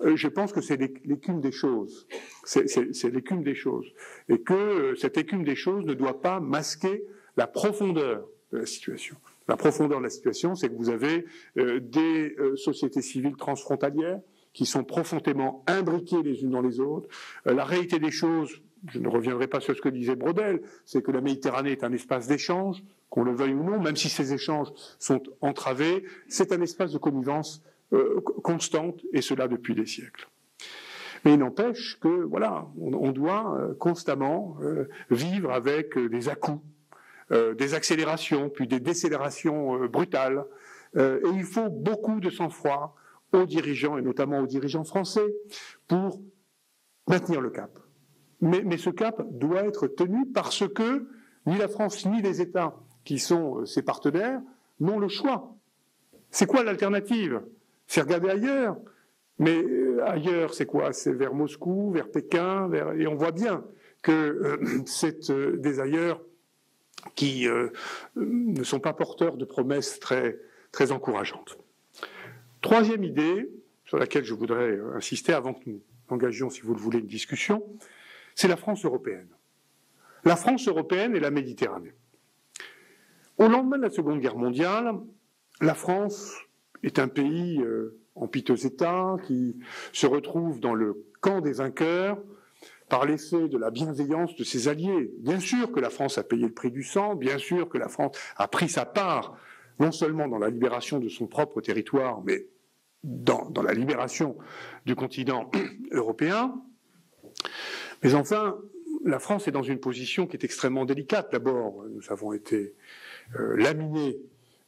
Je pense que c'est l'écume des choses. C'est l'écume des choses. Et que cette écume des choses ne doit pas masquer la profondeur de la situation. La profondeur de la situation, c'est que vous avez des sociétés civiles transfrontalières qui sont profondément imbriquées les unes dans les autres. La réalité des choses, je ne reviendrai pas sur ce que disait Braudel, c'est que la Méditerranée est un espace d'échange, qu'on le veuille ou non, même si ces échanges sont entravés, c'est un espace de connivence constante, et cela depuis des siècles. Mais il n'empêche que, voilà, on doit constamment vivre avec des à-coups, des accélérations, puis des décélérations brutales. Et il faut beaucoup de sang-froid aux dirigeants, et notamment aux dirigeants français, pour maintenir le cap. Mais ce cap doit être tenu parce que ni la France ni les États qui sont ses partenaires n'ont le choix. C'est quoi l'alternative ? C'est regarder ailleurs. Mais ailleurs, c'est quoi? C'est vers Moscou, vers Pékin, et on voit bien que c'est des ailleurs qui ne sont pas porteurs de promesses très, très encourageantes. Troisième idée, sur laquelle je voudrais insister avant que nous engagions, si vous le voulez, une discussion, c'est la France européenne. La France européenne et la Méditerranée. Au lendemain de la Seconde Guerre mondiale, la France est un pays en piteux état qui se retrouve dans le camp des vainqueurs par l'effet de la bienveillance de ses alliés. Bien sûr que la France a payé le prix du sang, bien sûr que la France a pris sa part, non seulement dans la libération de son propre territoire, mais dans la libération du continent européen. Mais enfin, la France est dans une position qui est extrêmement délicate. D'abord, nous avons été laminés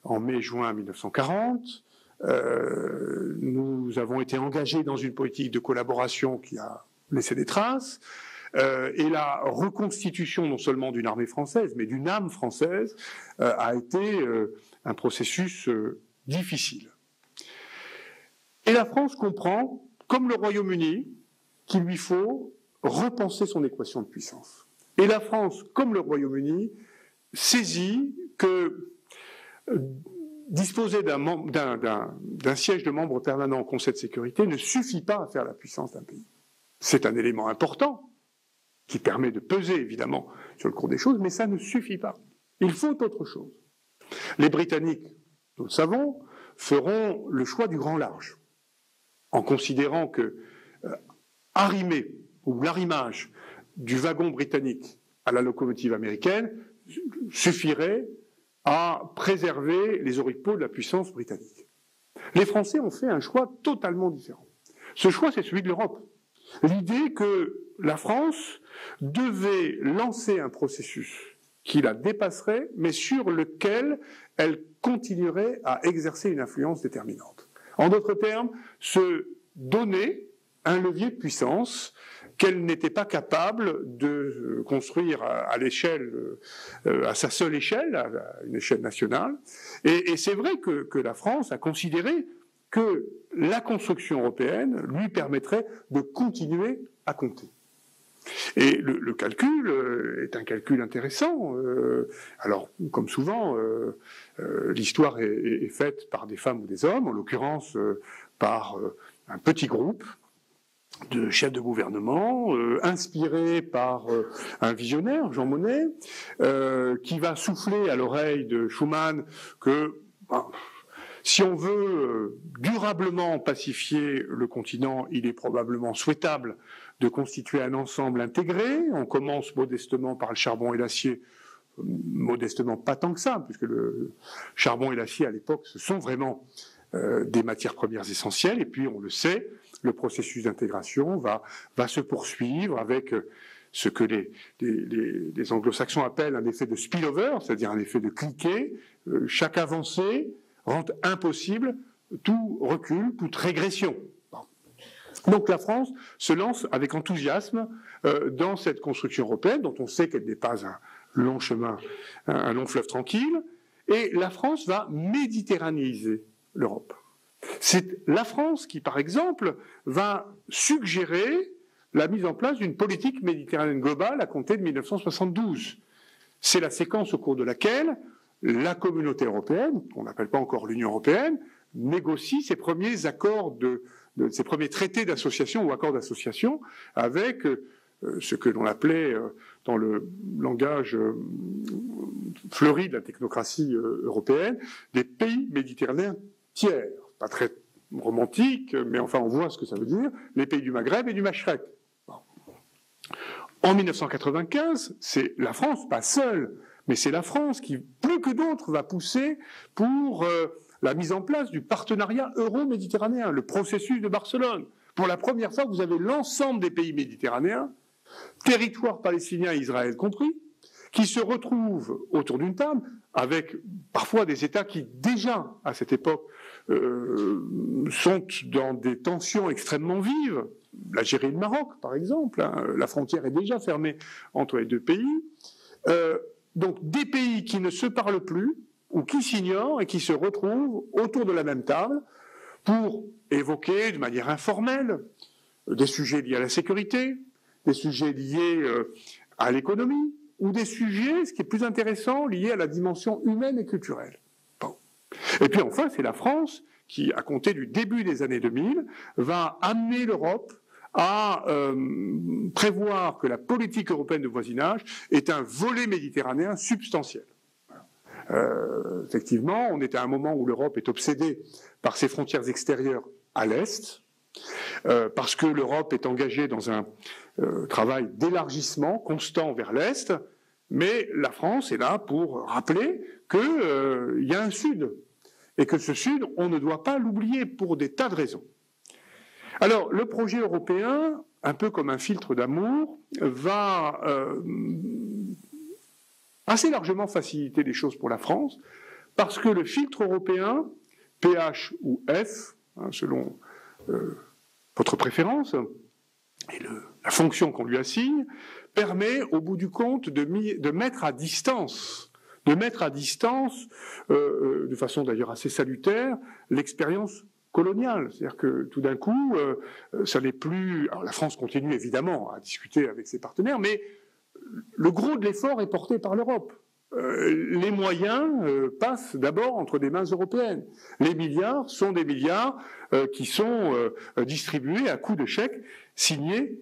en mai-juin 1940. Nous avons été engagés dans une politique de collaboration qui a laissé des traces. Et la reconstitution non seulement d'une armée française, mais d'une âme française, a été un processus difficile. Et la France comprend, comme le Royaume-Uni, qu'il lui faut repenser son équation de puissance. Et la France, comme le Royaume-Uni, saisit que disposer d'un siège de membre permanent au Conseil de sécurité ne suffit pas à faire la puissance d'un pays. C'est un élément important qui permet de peser, évidemment, sur le cours des choses, mais ça ne suffit pas. Il faut autre chose. Les Britanniques, nous le savons, feront le choix du grand large, en considérant que arrimer ou l'arrimage du wagon britannique à la locomotive américaine suffirait à préserver les oripeaux de la puissance britannique. Les Français ont fait un choix totalement différent. Ce choix, c'est celui de l'Europe. L'idée que la France devait lancer un processus qui la dépasserait, mais sur lequel elle continuerait à exercer une influence déterminante. En d'autres termes, se donner un levier de puissance qu'elle n'était pas capable de construire à l'échelle, à sa seule échelle, à une échelle nationale. Et c'est vrai que la France a considéré que la construction européenne lui permettrait de continuer à compter. Et le calcul est un calcul intéressant. Alors, comme souvent, l'histoire est faite par des femmes ou des hommes, en l'occurrence par un petit groupe de chefs de gouvernement, inspiré par un visionnaire, Jean Monnet, qui va souffler à l'oreille de Schuman que si on veut durablement pacifier le continent, il est probablement souhaitable de constituer un ensemble intégré. On commence modestement par le charbon et l'acier, modestement pas tant que ça, puisque le charbon et l'acier à l'époque, ce sont vraiment des matières premières essentielles, et puis on le sait, le processus d'intégration va se poursuivre avec ce que les anglo-saxons appellent un effet de spillover, c'est-à-dire un effet de cliquet. Chaque avancée rend impossible tout recul, toute régression. Donc la France se lance avec enthousiasme dans cette construction européenne, dont on sait qu'elle n'est pas un long chemin, un long fleuve tranquille, et la France va méditerranéiser l'Europe. C'est la France qui, par exemple, va suggérer la mise en place d'une politique méditerranéenne globale à compter de 1972. C'est la séquence au cours de laquelle la communauté européenne, qu'on n'appelle pas encore l'Union européenne, négocie ses premiers accords ses premiers traités d'association ou accords d'association avec ce que l'on appelait dans le langage fleuri de la technocratie européenne, des pays méditerranéens tiers. Pas très romantique, mais enfin on voit ce que ça veut dire, les pays du Maghreb et du Machrek. Bon. En 1995, c'est la France, pas seule, mais c'est la France qui, plus que d'autres, va pousser pour la mise en place du partenariat euro-méditerranéen, le processus de Barcelone. Pour la première fois, vous avez l'ensemble des pays méditerranéens, territoire palestinien et Israël compris, qui se retrouvent autour d'une table avec parfois des États qui, déjà, à cette époque, sont dans des tensions extrêmement vives. L'Algérie et le Maroc, par exemple. Hein, la frontière est déjà fermée entre les deux pays. Donc, des pays qui ne se parlent plus, ou qui s'ignorent et qui se retrouvent autour de la même table pour évoquer de manière informelle des sujets liés à la sécurité, des sujets liés à l'économie, ou des sujets, ce qui est plus intéressant, liés à la dimension humaine et culturelle. Bon. Et puis enfin, c'est la France qui, à compter du début des années 2000, va amener l'Europe à prévoir que la politique européenne de voisinage est un volet méditerranéen substantiel. Effectivement, on est à un moment où l'Europe est obsédée par ses frontières extérieures à l'Est, parce que l'Europe est engagée dans un travail d'élargissement constant vers l'Est, mais la France est là pour rappeler qu'il y a un Sud, et que ce Sud, on ne doit pas l'oublier pour des tas de raisons. Alors, le projet européen, un peu comme un filtre d'amour, va assez largement faciliter les choses pour la France, parce que le filtre européen, PH ou F, hein, selon votre préférence, et la fonction qu'on lui assigne, permet au bout du compte de mettre à distance, de façon d'ailleurs assez salutaire, l'expérience coloniale. C'est-à-dire que tout d'un coup, ça n'est plus... Alors la France continue évidemment à discuter avec ses partenaires, mais le gros de l'effort est porté par l'Europe. Les moyens passent d'abord entre des mains européennes. Les milliards sont des milliards qui sont distribués à coups de chèques signés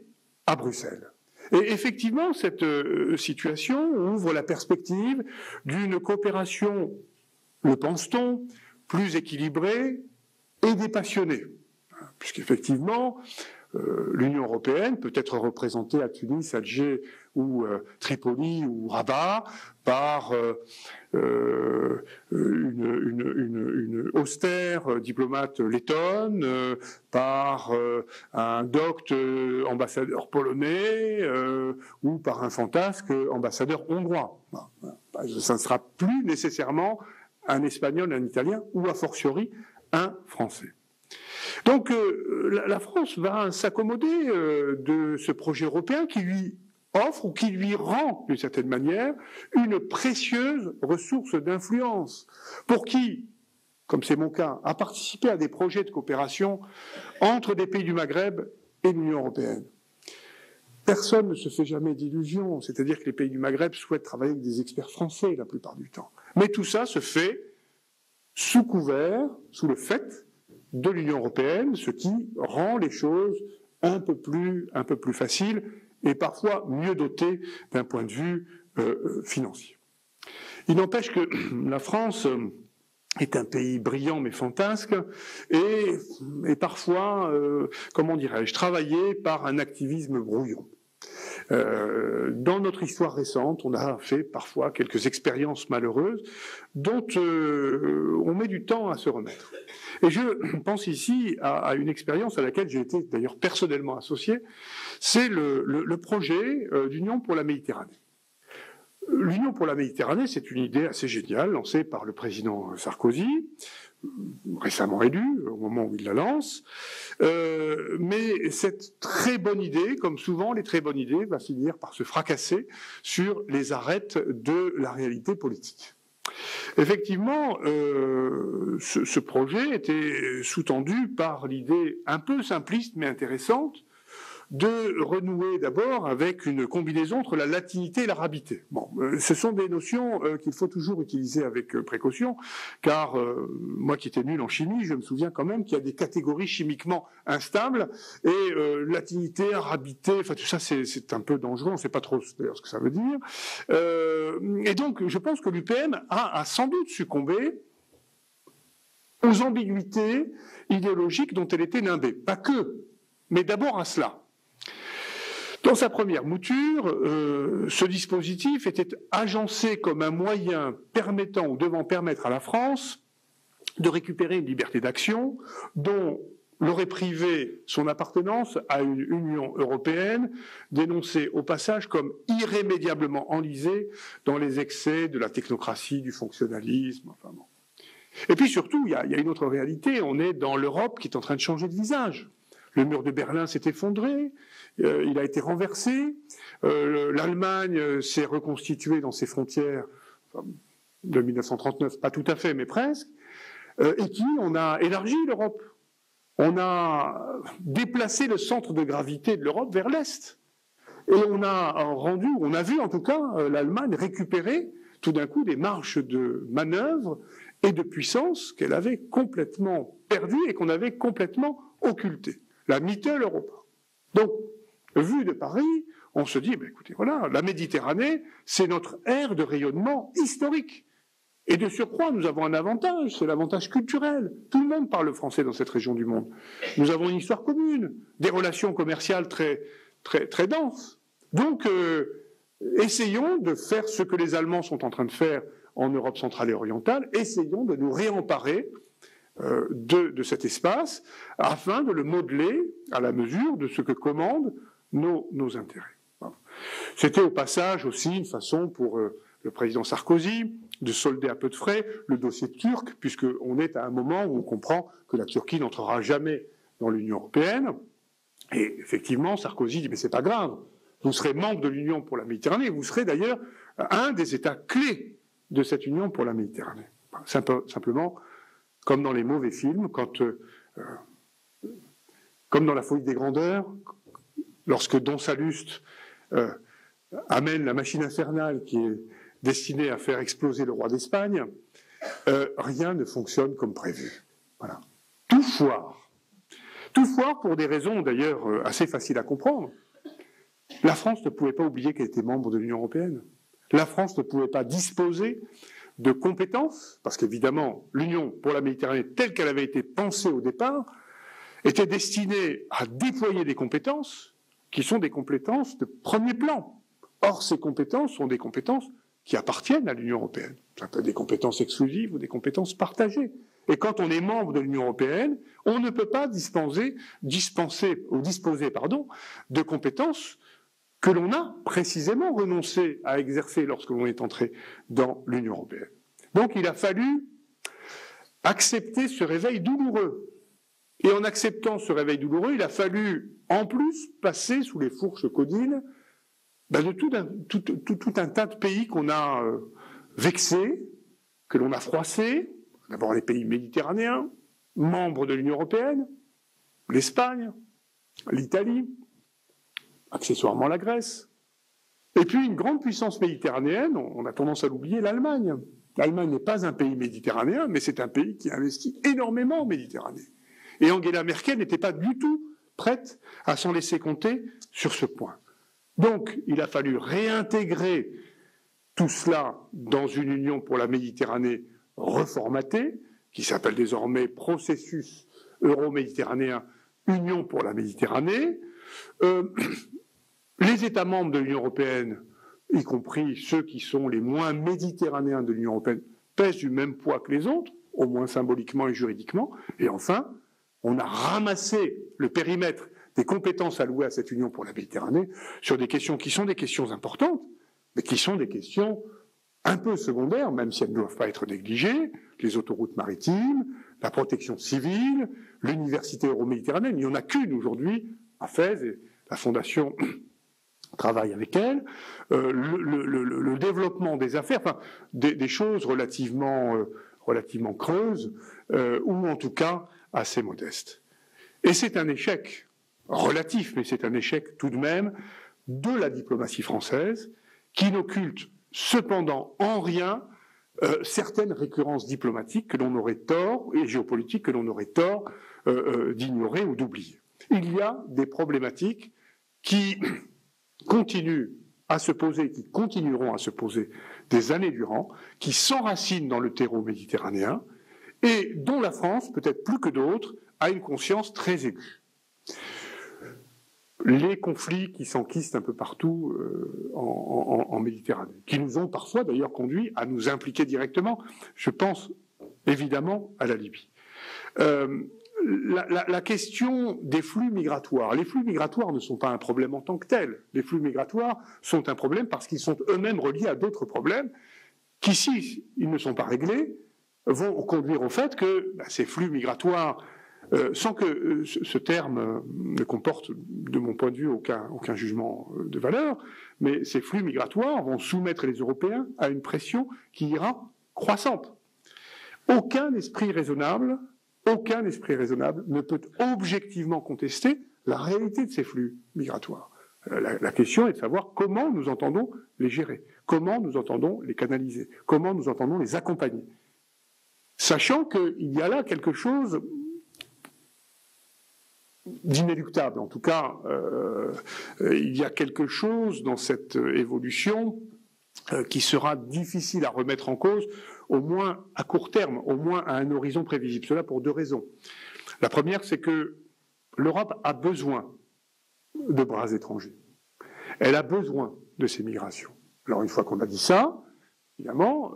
à Bruxelles. Et effectivement, cette situation ouvre la perspective d'une coopération, le pense-t-on, plus équilibrée et dépassionnée. Puisqu'effectivement, l'Union européenne peut être représentée à Tunis, Alger ou Tripoli ou Rabat par une austère diplomate lettonne, par un docte ambassadeur polonais ou par un fantasque ambassadeur hongrois. Ça ne sera plus nécessairement un espagnol, un italien ou a fortiori un français. Donc la France va s'accommoder de ce projet européen qui lui offre ou qui lui rend, d'une certaine manière, une précieuse ressource d'influence pour qui, comme c'est mon cas, a participé à des projets de coopération entre des pays du Maghreb et l'Union européenne. Personne ne se fait jamais d'illusions, c'est-à-dire que les pays du Maghreb souhaitent travailler avec des experts français la plupart du temps. Mais tout ça se fait sous couvert, sous le fait de l'Union européenne, ce qui rend les choses un peu plus faciles et parfois mieux dotées d'un point de vue financier. Il n'empêche que la France est un pays brillant mais fantasque et parfois, comment dirais-je, travaillé par un activisme brouillon. Dans notre histoire récente, on a fait parfois quelques expériences malheureuses dont on met du temps à se remettre. Et je pense ici à une expérience à laquelle j'ai été d'ailleurs personnellement associé, c'est le projet d'Union pour la Méditerranée. L'Union pour la Méditerranée, c'est une idée assez géniale, lancée par le président Sarkozy, récemment élu, au moment où il la lance. Mais cette très bonne idée, comme souvent les très bonnes idées, va finir par se fracasser sur les arêtes de la réalité politique. Effectivement, ce projet était sous-tendu par l'idée un peu simpliste mais intéressante de renouer d'abord avec une combinaison entre la latinité et l'arabité. Bon, ce sont des notions qu'il faut toujours utiliser avec précaution, car moi qui étais nul en chimie, je me souviens quand même qu'il y a des catégories chimiquement instables, et latinité, arabité, enfin tout ça c'est un peu dangereux, on ne sait pas trop d'ailleurs ce que ça veut dire. Et donc je pense que l'UPM a sans doute succombé aux ambiguïtés idéologiques dont elle était nimbée. Pas que, mais d'abord à cela. Dans sa première mouture, ce dispositif était agencé comme un moyen permettant ou devant permettre à la France de récupérer une liberté d'action dont l'aurait privé son appartenance à une Union européenne dénoncée au passage comme irrémédiablement enlisée dans les excès de la technocratie, du fonctionnalisme. Enfin bon. Et puis surtout, il y a une autre réalité, on est dans l'Europe qui est en train de changer de visage. Le mur de Berlin s'est effondré, il a été renversé, l'Allemagne s'est reconstituée dans ses frontières de 1939, pas tout à fait, mais presque, et puis on a élargi l'Europe. On a déplacé le centre de gravité de l'Europe vers l'Est. Et on a vu en tout cas l'Allemagne récupérer tout d'un coup des marges de manœuvre et de puissance qu'elle avait complètement perdues et qu'on avait complètement occultées. La Mitteleuropa. Donc, vu de Paris, on se dit, ben écoutez, voilà, la Méditerranée, c'est notre aire de rayonnement historique. Et de surcroît, nous avons un avantage, c'est l'avantage culturel. Tout le monde parle français dans cette région du monde. Nous avons une histoire commune, des relations commerciales très, très, très denses. Donc, essayons de faire ce que les Allemands sont en train de faire en Europe centrale et orientale, essayons de nous réemparer de cet espace afin de le modeler à la mesure de ce que commandent nos intérêts. C'était au passage aussi une façon pour le président Sarkozy de solder à peu de frais le dossier turc, puisqu'on est à un moment où on comprend que la Turquie n'entrera jamais dans l'Union européenne. Et effectivement, Sarkozy dit « mais c'est pas grave, vous serez membre de l'Union pour la Méditerranée, vous serez d'ailleurs un des États clés de cette Union pour la Méditerranée. » Simplement, comme dans les mauvais films, comme dans La Folie des Grandeurs, lorsque Don Salluste amène la machine infernale qui est destinée à faire exploser le roi d'Espagne, rien ne fonctionne comme prévu. Voilà. Tout foire. Tout foire pour des raisons d'ailleurs assez faciles à comprendre. La France ne pouvait pas oublier qu'elle était membre de l'Union européenne. La France ne pouvait pas disposer de compétences, parce qu'évidemment, l'Union pour la Méditerranée, telle qu'elle avait été pensée au départ, était destinée à déployer des compétences qui sont des compétences de premier plan. Or, ces compétences sont des compétences qui appartiennent à l'Union européenne. Ça peut être des compétences exclusives ou des compétences partagées. Et quand on est membre de l'Union européenne, on ne peut pas disposer de compétences que l'on a précisément renoncé à exercer lorsque l'on est entré dans l'Union européenne. Donc il a fallu accepter ce réveil douloureux. Et en acceptant ce réveil douloureux, il a fallu en plus passer sous les fourches caudines de tout un tas de pays qu'on a vexés, que l'on a froissés. D'abord les pays méditerranéens, membres de l'Union européenne, l'Espagne, l'Italie, accessoirement la Grèce, et puis une grande puissance méditerranéenne, on a tendance à l'oublier, l'Allemagne. L'Allemagne n'est pas un pays méditerranéen, mais c'est un pays qui investit énormément en Méditerranée. Et Angela Merkel n'était pas du tout prête à s'en laisser compter sur ce point. Donc, il a fallu réintégrer tout cela dans une union pour la Méditerranée reformatée, qui s'appelle désormais Processus euro-méditerranéen, Union pour la Méditerranée. Les États membres de l'Union européenne, y compris ceux qui sont les moins méditerranéens de l'Union européenne, pèsent du même poids que les autres, au moins symboliquement et juridiquement. Et enfin, on a ramassé le périmètre des compétences allouées à cette Union pour la Méditerranée sur des questions qui sont des questions importantes, mais qui sont des questions un peu secondaires, même si elles ne doivent pas être négligées, les autoroutes maritimes, la protection civile, l'université euro-méditerranéenne. Il n'y en a qu'une aujourd'hui à Fès, et la Fondation travaille avec elle, le développement des affaires, enfin, des choses relativement creuses, ou en tout cas assez modestes. Et c'est un échec relatif, mais c'est un échec tout de même de la diplomatie française, qui n'occulte cependant en rien certaines récurrences diplomatiques que l'on aurait tort, et géopolitiques que l'on aurait tort d'ignorer ou d'oublier. Il y a des problématiques qui continuent à se poser, qui continueront à se poser des années durant, qui s'enracinent dans le terreau méditerranéen, et dont la France, peut-être plus que d'autres, a une conscience très aiguë. Les conflits qui s'enquistent un peu partout en Méditerranée, qui nous ont parfois d'ailleurs conduits à nous impliquer directement. Je pense évidemment à la Libye. La question des flux migratoires. Les flux migratoires ne sont pas un problème en tant que tel. Les flux migratoires sont un problème parce qu'ils sont eux-mêmes reliés à d'autres problèmes qui, si ils ne sont pas réglés, vont conduire au fait que ces flux migratoires, sans que ce terme ne comporte, de mon point de vue, aucun jugement de valeur, mais ces flux migratoires vont soumettre les Européens à une pression qui ira croissante. Aucun esprit raisonnable ne peut objectivement contester la réalité de ces flux migratoires. La question est de savoir comment nous entendons les gérer, comment nous entendons les canaliser, comment nous entendons les accompagner. Sachant qu'il y a là quelque chose d'inéluctable. En tout cas, il y a quelque chose dans cette évolution qui sera difficile à remettre en cause, au moins à court terme, au moins à un horizon prévisible. Cela pour deux raisons. La première, c'est que l'Europe a besoin de bras étrangers. Elle a besoin de ces migrations. Alors une fois qu'on a dit ça, évidemment,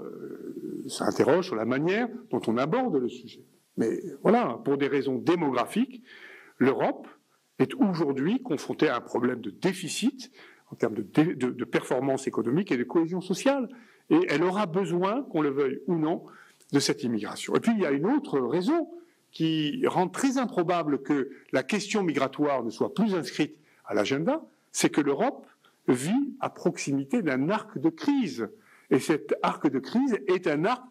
ça interroge sur la manière dont on aborde le sujet. Mais voilà, pour des raisons démographiques, l'Europe est aujourd'hui confrontée à un problème de déficit en termes de performance économique et de cohésion sociale. Et elle aura besoin, qu'on le veuille ou non, de cette immigration. Et puis il y a une autre raison qui rend très improbable que la question migratoire ne soit plus inscrite à l'agenda, c'est que l'Europe vit à proximité d'un arc de crise. Et cet arc de crise est un arc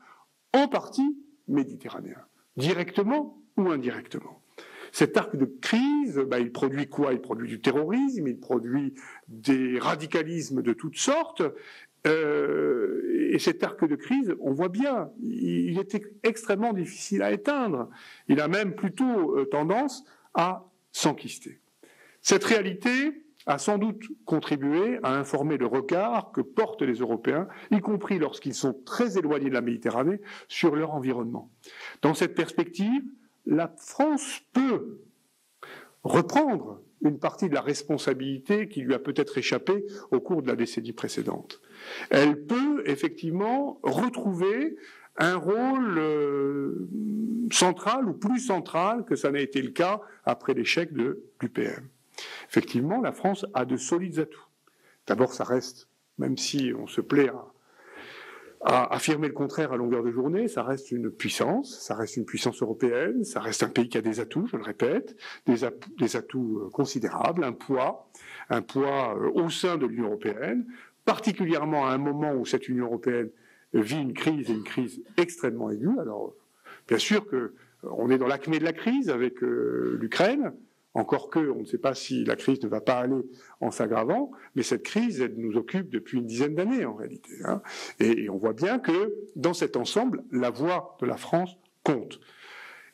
en partie méditerranéen, directement ou indirectement. Cet arc de crise, il produit quoi? Il produit du terrorisme, il produit des radicalismes de toutes sortes. Et cet arc de crise, on voit bien, il est extrêmement difficile à éteindre. Il a même plutôt tendance à s'enquister. Cette réalité a sans doute contribué à informer le regard que portent les Européens, y compris lorsqu'ils sont très éloignés de la Méditerranée, sur leur environnement. Dans cette perspective, la France peut reprendre une partie de la responsabilité qui lui a peut-être échappé au cours de la décennie précédente. Elle peut effectivement retrouver un rôle central ou plus central que ça n'a été le cas après l'échec de l'UPM. Effectivement, la France a de solides atouts. D'abord, ça reste, même si on se plaît à affirmer le contraire à longueur de journée, ça reste une puissance européenne, ça reste un pays qui a des atouts, je le répète, des atouts considérables, un poids au sein de l'Union européenne, particulièrement à un moment où cette Union européenne vit une crise extrêmement aiguë. Alors, bien sûr qu'on est dans l'acmé de la crise avec l'Ukraine, encore que, on ne sait pas si la crise ne va pas aller en s'aggravant, mais cette crise, elle nous occupe depuis une dizaine d'années en réalité. Et on voit bien que dans cet ensemble, la voix de la France compte.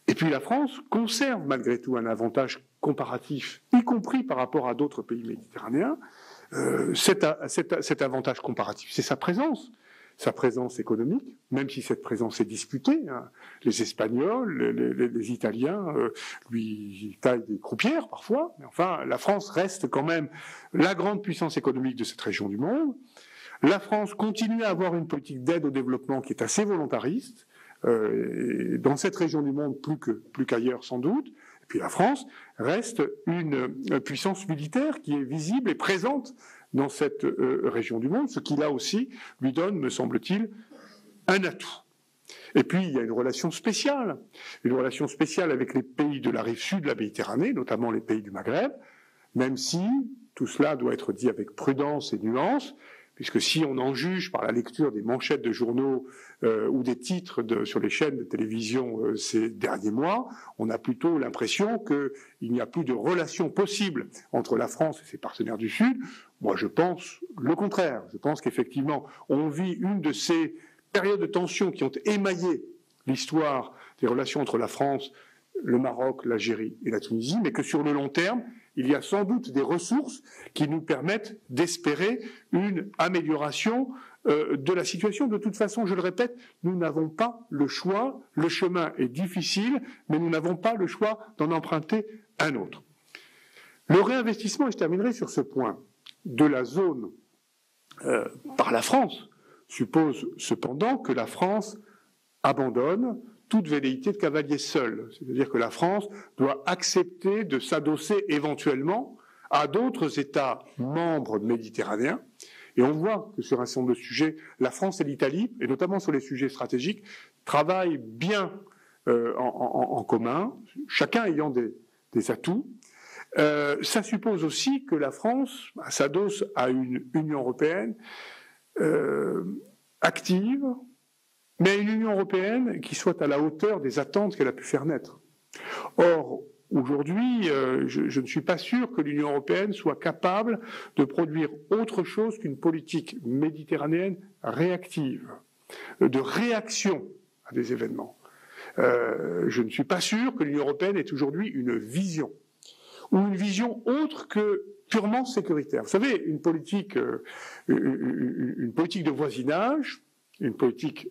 Et puis la France conserve malgré tout un avantage comparatif, y compris par rapport à d'autres pays méditerranéens. Cet avantage comparatif, c'est sa présence. sa présence économique, même si cette présence est disputée. Hein. Les Espagnols, les Italiens lui taillent des croupières parfois, mais enfin, la France reste quand même la grande puissance économique de cette région du monde. La France continue à avoir une politique d'aide au développement qui est assez volontariste, dans cette région du monde plus qu'ailleurs sans doute. Et puis la France reste une puissance militaire qui est visible et présente dans cette région du monde, ce qui là aussi lui donne, me semble-t-il, un atout. Et puis il y a une relation spéciale avec les pays de la rive sud de la Méditerranée, notamment les pays du Maghreb, même si tout cela doit être dit avec prudence et nuance, puisque si on en juge par la lecture des manchettes de journaux ou des titres sur les chaînes de télévision ces derniers mois, on a plutôt l'impression qu'il n'y a plus de relation possible entre la France et ses partenaires du Sud. Moi, je pense le contraire. Je pense qu'effectivement, on vit une de ces périodes de tension qui ont émaillé l'histoire des relations entre la France, le Maroc, l'Algérie et la Tunisie, mais que sur le long terme, il y a sans doute des ressources qui nous permettent d'espérer une amélioration de la situation. De toute façon, je le répète, nous n'avons pas le choix. Le chemin est difficile, mais nous n'avons pas le choix d'en emprunter un autre. Le réinvestissement, et je terminerai sur ce point, de la zone par la France, suppose cependant que la France abandonne toute velléité de cavalier seul. C'est-à-dire que la France doit accepter de s'adosser éventuellement à d'autres États membres méditerranéens. Et on voit que sur un certain nombre de sujets, la France et l'Italie, et notamment sur les sujets stratégiques, travaillent bien en commun, chacun ayant des atouts. Ça suppose aussi que la France s'adosse à une Union européenne active, mais une Union européenne qui soit à la hauteur des attentes qu'elle a pu faire naître. Or, aujourd'hui, je ne suis pas sûr que l'Union européenne soit capable de produire autre chose qu'une politique méditerranéenne réactive, de réaction à des événements. Je ne suis pas sûr que l'Union européenne ait aujourd'hui une vision, ou une vision autre que purement sécuritaire. Vous savez, une politique de voisinage, une politique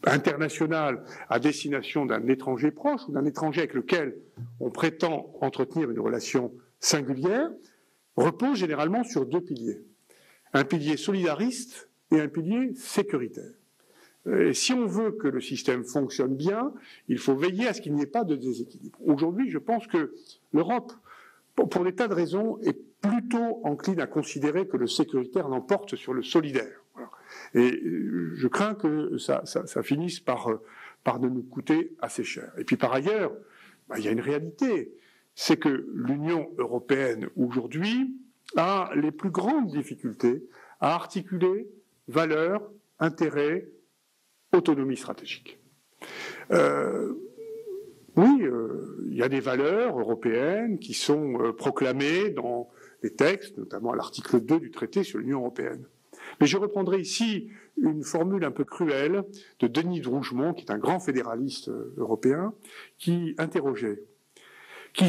internationale à destination d'un étranger proche ou d'un étranger avec lequel on prétend entretenir une relation singulière, repose généralement sur deux piliers. Un pilier solidariste et un pilier sécuritaire. Et si on veut que le système fonctionne bien, il faut veiller à ce qu'il n'y ait pas de déséquilibre. Aujourd'hui, je pense que l'Europe, pour des tas de raisons, est plutôt encline à considérer que le sécuritaire l'emporte sur le solidaire. Voilà. Et je crains que ça finisse par ne nous coûter assez cher. Et puis par ailleurs, il y a une réalité, c'est que l'Union européenne aujourd'hui a les plus grandes difficultés à articuler valeurs, intérêts, autonomie stratégique. Il y a des valeurs européennes qui sont proclamées dans les textes, notamment à l'article 2 du traité sur l'Union européenne. Mais je reprendrai ici une formule un peu cruelle de Denis de Rougemont, qui est un grand fédéraliste européen, qui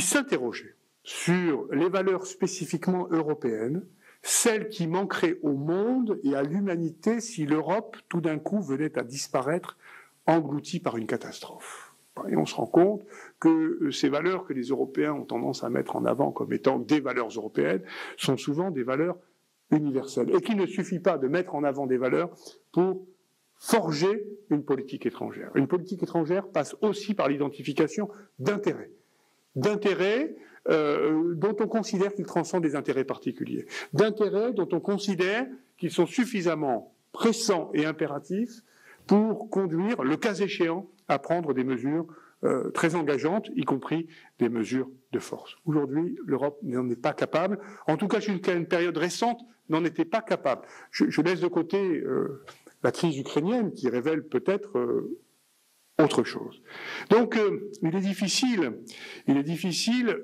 s'interrogeait sur les valeurs spécifiquement européennes, celles qui manqueraient au monde et à l'humanité si l'Europe, tout d'un coup, venait à disparaître, engloutie par une catastrophe. Et on se rend compte que ces valeurs que les Européens ont tendance à mettre en avant comme étant des valeurs européennes sont souvent des valeurs universelles. Et qu'il ne suffit pas de mettre en avant des valeurs pour forger une politique étrangère. Une politique étrangère passe aussi par l'identification d'intérêts. D'intérêts dont on considère qu'ils transcendent des intérêts particuliers. D'intérêts dont on considère qu'ils sont suffisamment pressants et impératifs pour conduire, le cas échéant, à prendre des mesures très engageantes, y compris des mesures de force. Aujourd'hui, l'Europe n'en est pas capable. En tout cas, jusqu'à une période récente, n'en était pas capable. Je laisse de côté la crise ukrainienne qui révèle peut-être autre chose. Donc, il est difficile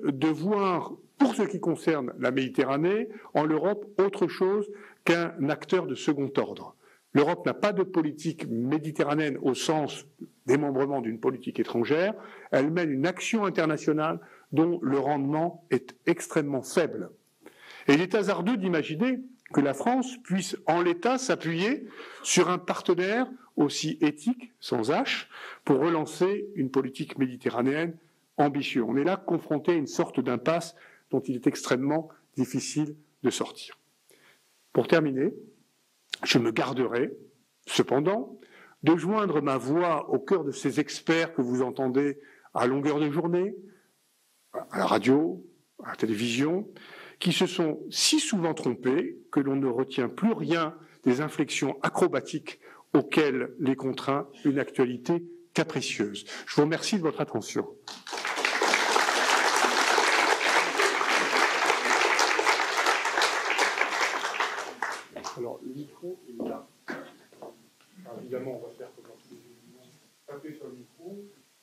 de voir, pour ce qui concerne la Méditerranée, en l'Europe, autre chose qu'un acteur de second ordre. L'Europe n'a pas de politique méditerranéenne au sens démembrement d'une politique étrangère. Elle mène une action internationale dont le rendement est extrêmement faible. Et il est hasardeux d'imaginer que la France puisse, en l'état, s'appuyer sur un partenaire aussi éthique, sans H, pour relancer une politique méditerranéenne ambitieuse. On est là confronté à une sorte d'impasse dont il est extrêmement difficile de sortir. Pour terminer, je me garderai, cependant, de joindre ma voix au cœur de ces experts que vous entendez à longueur de journée, à la radio, à la télévision, qui se sont si souvent trompés que l'on ne retient plus rien des inflexions acrobatiques auxquelles les contraint une actualité capricieuse. Je vous remercie de votre attention. Alors, le micro est là. Alors, évidemment, on va faire comme taper sur le micro.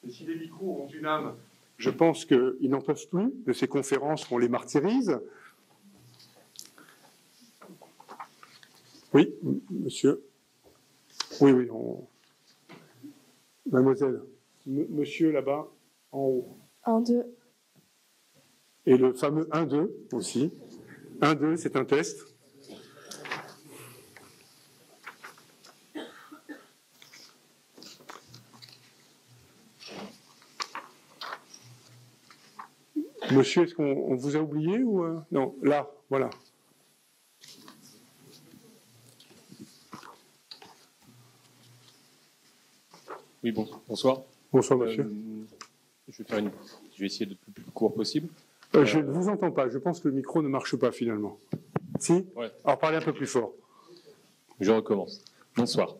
Et si les micros ont une âme, je pense qu'ils n'en peuvent plus de ces conférences qu'on les martyrise. Oui, monsieur. Oui, oui. Mademoiselle. Monsieur là-bas, en haut. 1, 2. Et le fameux 1-2 aussi. 1-2, c'est un test. Monsieur, est-ce qu'on vous a oublié ou non, là, voilà. Oui, bonsoir. Bonsoir, monsieur. Je vais essayer d'être le plus court possible. Je ne vous entends pas. Je pense que le micro ne marche pas finalement. Si ? Ouais. Alors parlez un peu plus fort. Je recommence. Bonsoir.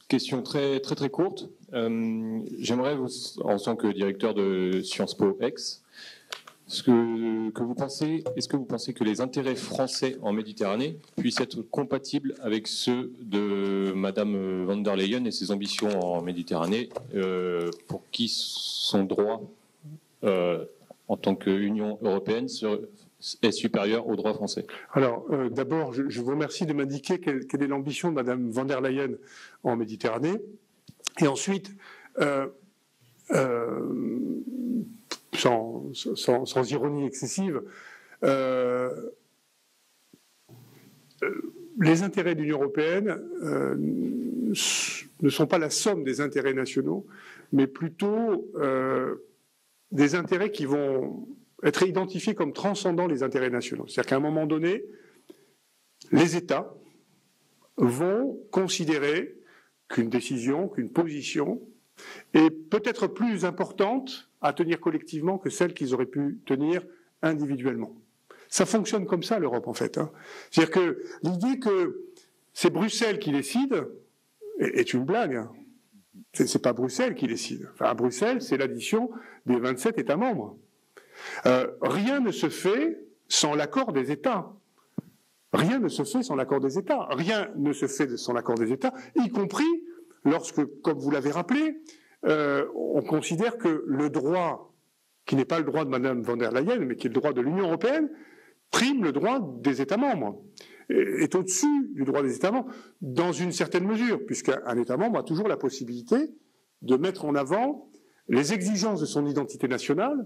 Question très courte. J'aimerais, en tant que directeur de Sciences Po Aix, est-ce que vous pensez que les intérêts français en Méditerranée puissent être compatibles avec ceux de Madame von der Leyen et ses ambitions en Méditerranée, pour qui son droit en tant qu'Union européenne est supérieur au droit français? Alors, d'abord, je vous remercie de m'indiquer quelle est l'ambition de Madame von der Leyen en Méditerranée. Et ensuite, sans ironie excessive, les intérêts de l'Union européenne ne sont pas la somme des intérêts nationaux, mais plutôt des intérêts qui vont être identifiés comme transcendant les intérêts nationaux. C'est-à-dire qu'à un moment donné, les États vont considérer qu'une décision, qu'une position est peut-être plus importante à tenir collectivement que celle qu'ils auraient pu tenir individuellement. Ça fonctionne comme ça, l'Europe, en fait. C'est-à-dire que l'idée que c'est Bruxelles qui décide est une blague. C'est pas Bruxelles qui décide. Enfin, à Bruxelles, c'est l'addition des 27 États membres. Rien ne se fait sans l'accord des États. Rien ne se fait sans l'accord des États. Rien ne se fait sans l'accord des États, y compris lorsque, comme vous l'avez rappelé, on considère que le droit, qui n'est pas le droit de Mme von der Leyen, mais qui est le droit de l'Union européenne, prime le droit des États membres, est au-dessus du droit des États membres, dans une certaine mesure, puisqu'un État membre a toujours la possibilité de mettre en avant les exigences de son identité nationale,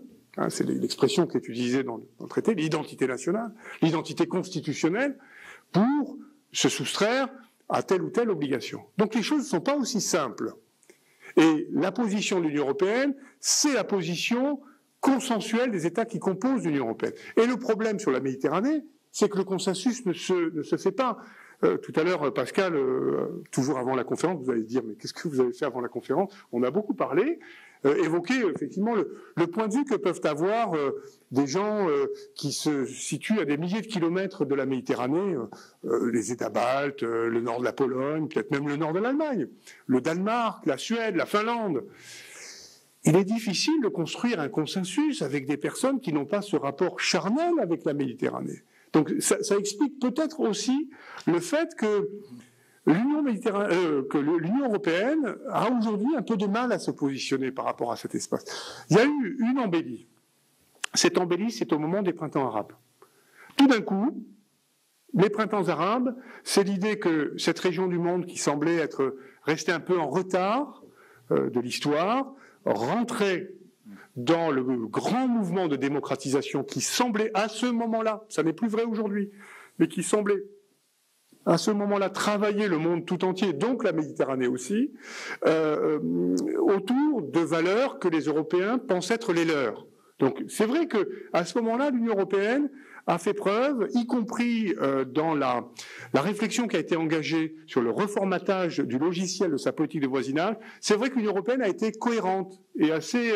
c'est l'expression qui est utilisée dans le traité, l'identité nationale, l'identité constitutionnelle, pour se soustraire à telle ou telle obligation. Donc les choses ne sont pas aussi simples. Et la position de l'Union européenne, c'est la position consensuelle des États qui composent l'Union européenne. Et le problème sur la Méditerranée, c'est que le consensus ne se fait pas. Tout à l'heure, Pascal, toujours avant la conférence, vous allez dire, mais qu'est-ce que vous avez fait avant la conférence? On a beaucoup parlé, évoqué effectivement le point de vue que peuvent avoir des gens qui se situent à des milliers de kilomètres de la Méditerranée, les États baltes, le nord de la Pologne, peut-être même le nord de l'Allemagne, le Danemark, la Suède, la Finlande. Il est difficile de construire un consensus avec des personnes qui n'ont pas ce rapport charnel avec la Méditerranée. Donc ça explique peut-être aussi le fait que l'Union européenne a aujourd'hui un peu de mal à se positionner par rapport à cet espace. Il y a eu une embellie. Cette embellie, c'est au moment des printemps arabes. Tout d'un coup, les printemps arabes, c'est l'idée que cette région du monde qui semblait être restée un peu en retard de l'histoire, rentrait dans le grand mouvement de démocratisation qui semblait à ce moment-là, ça n'est plus vrai aujourd'hui, mais qui semblait à ce moment-là travailler le monde tout entier, donc la Méditerranée aussi, autour de valeurs que les Européens pensent être les leurs. Donc c'est vrai qu'à ce moment-là, l'Union européenne a fait preuve, y compris dans la réflexion qui a été engagée sur le reformatage du logiciel de sa politique de voisinage. C'est vrai que l'Union européenne a été cohérente et assez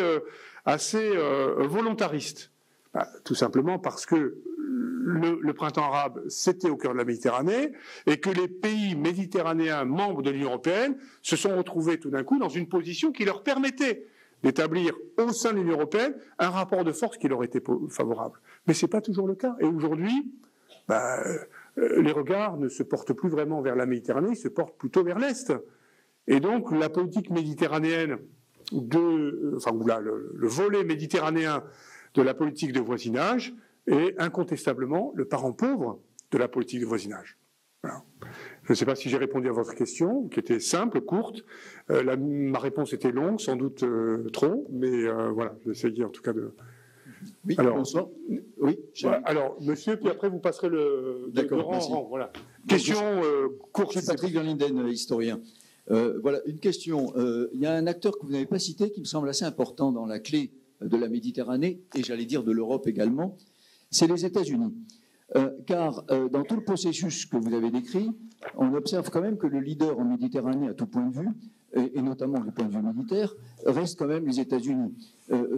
volontariste. Tout simplement parce que le printemps arabe, c'était au cœur de la Méditerranée, et que les pays méditerranéens membres de l'Union européenne se sont retrouvés tout d'un coup dans une position qui leur permettait d'établir au sein de l'Union européenne un rapport de force qui leur était favorable. Mais ce n'est pas toujours le cas. Et aujourd'hui, les regards ne se portent plus vraiment vers la Méditerranée, ils se portent plutôt vers l'Est. Et donc la politique méditerranéenne, le volet méditerranéen de la politique de voisinage est incontestablement le parent pauvre de la politique de voisinage. Voilà. Je ne sais pas si j'ai répondu à votre question, qui était simple, courte. Ma réponse était longue, sans doute trop, mais voilà, j'essayais en tout cas de... Oui, alors, bonsoir. Oui, alors, monsieur, puis après vous passerez de rang en rang. Voilà. Question courte. Je suis Patrick Van Linden, historien. Voilà, une question. Il y a un acteur que vous n'avez pas cité qui me semble assez important dans la clé de la Méditerranée, et j'allais dire de l'Europe également, c'est les États-Unis. Car dans tout le processus que vous avez décrit, on observe quand même que le leader en Méditerranée à tout point de vue, et notamment du point de vue militaire, reste quand même les États-Unis.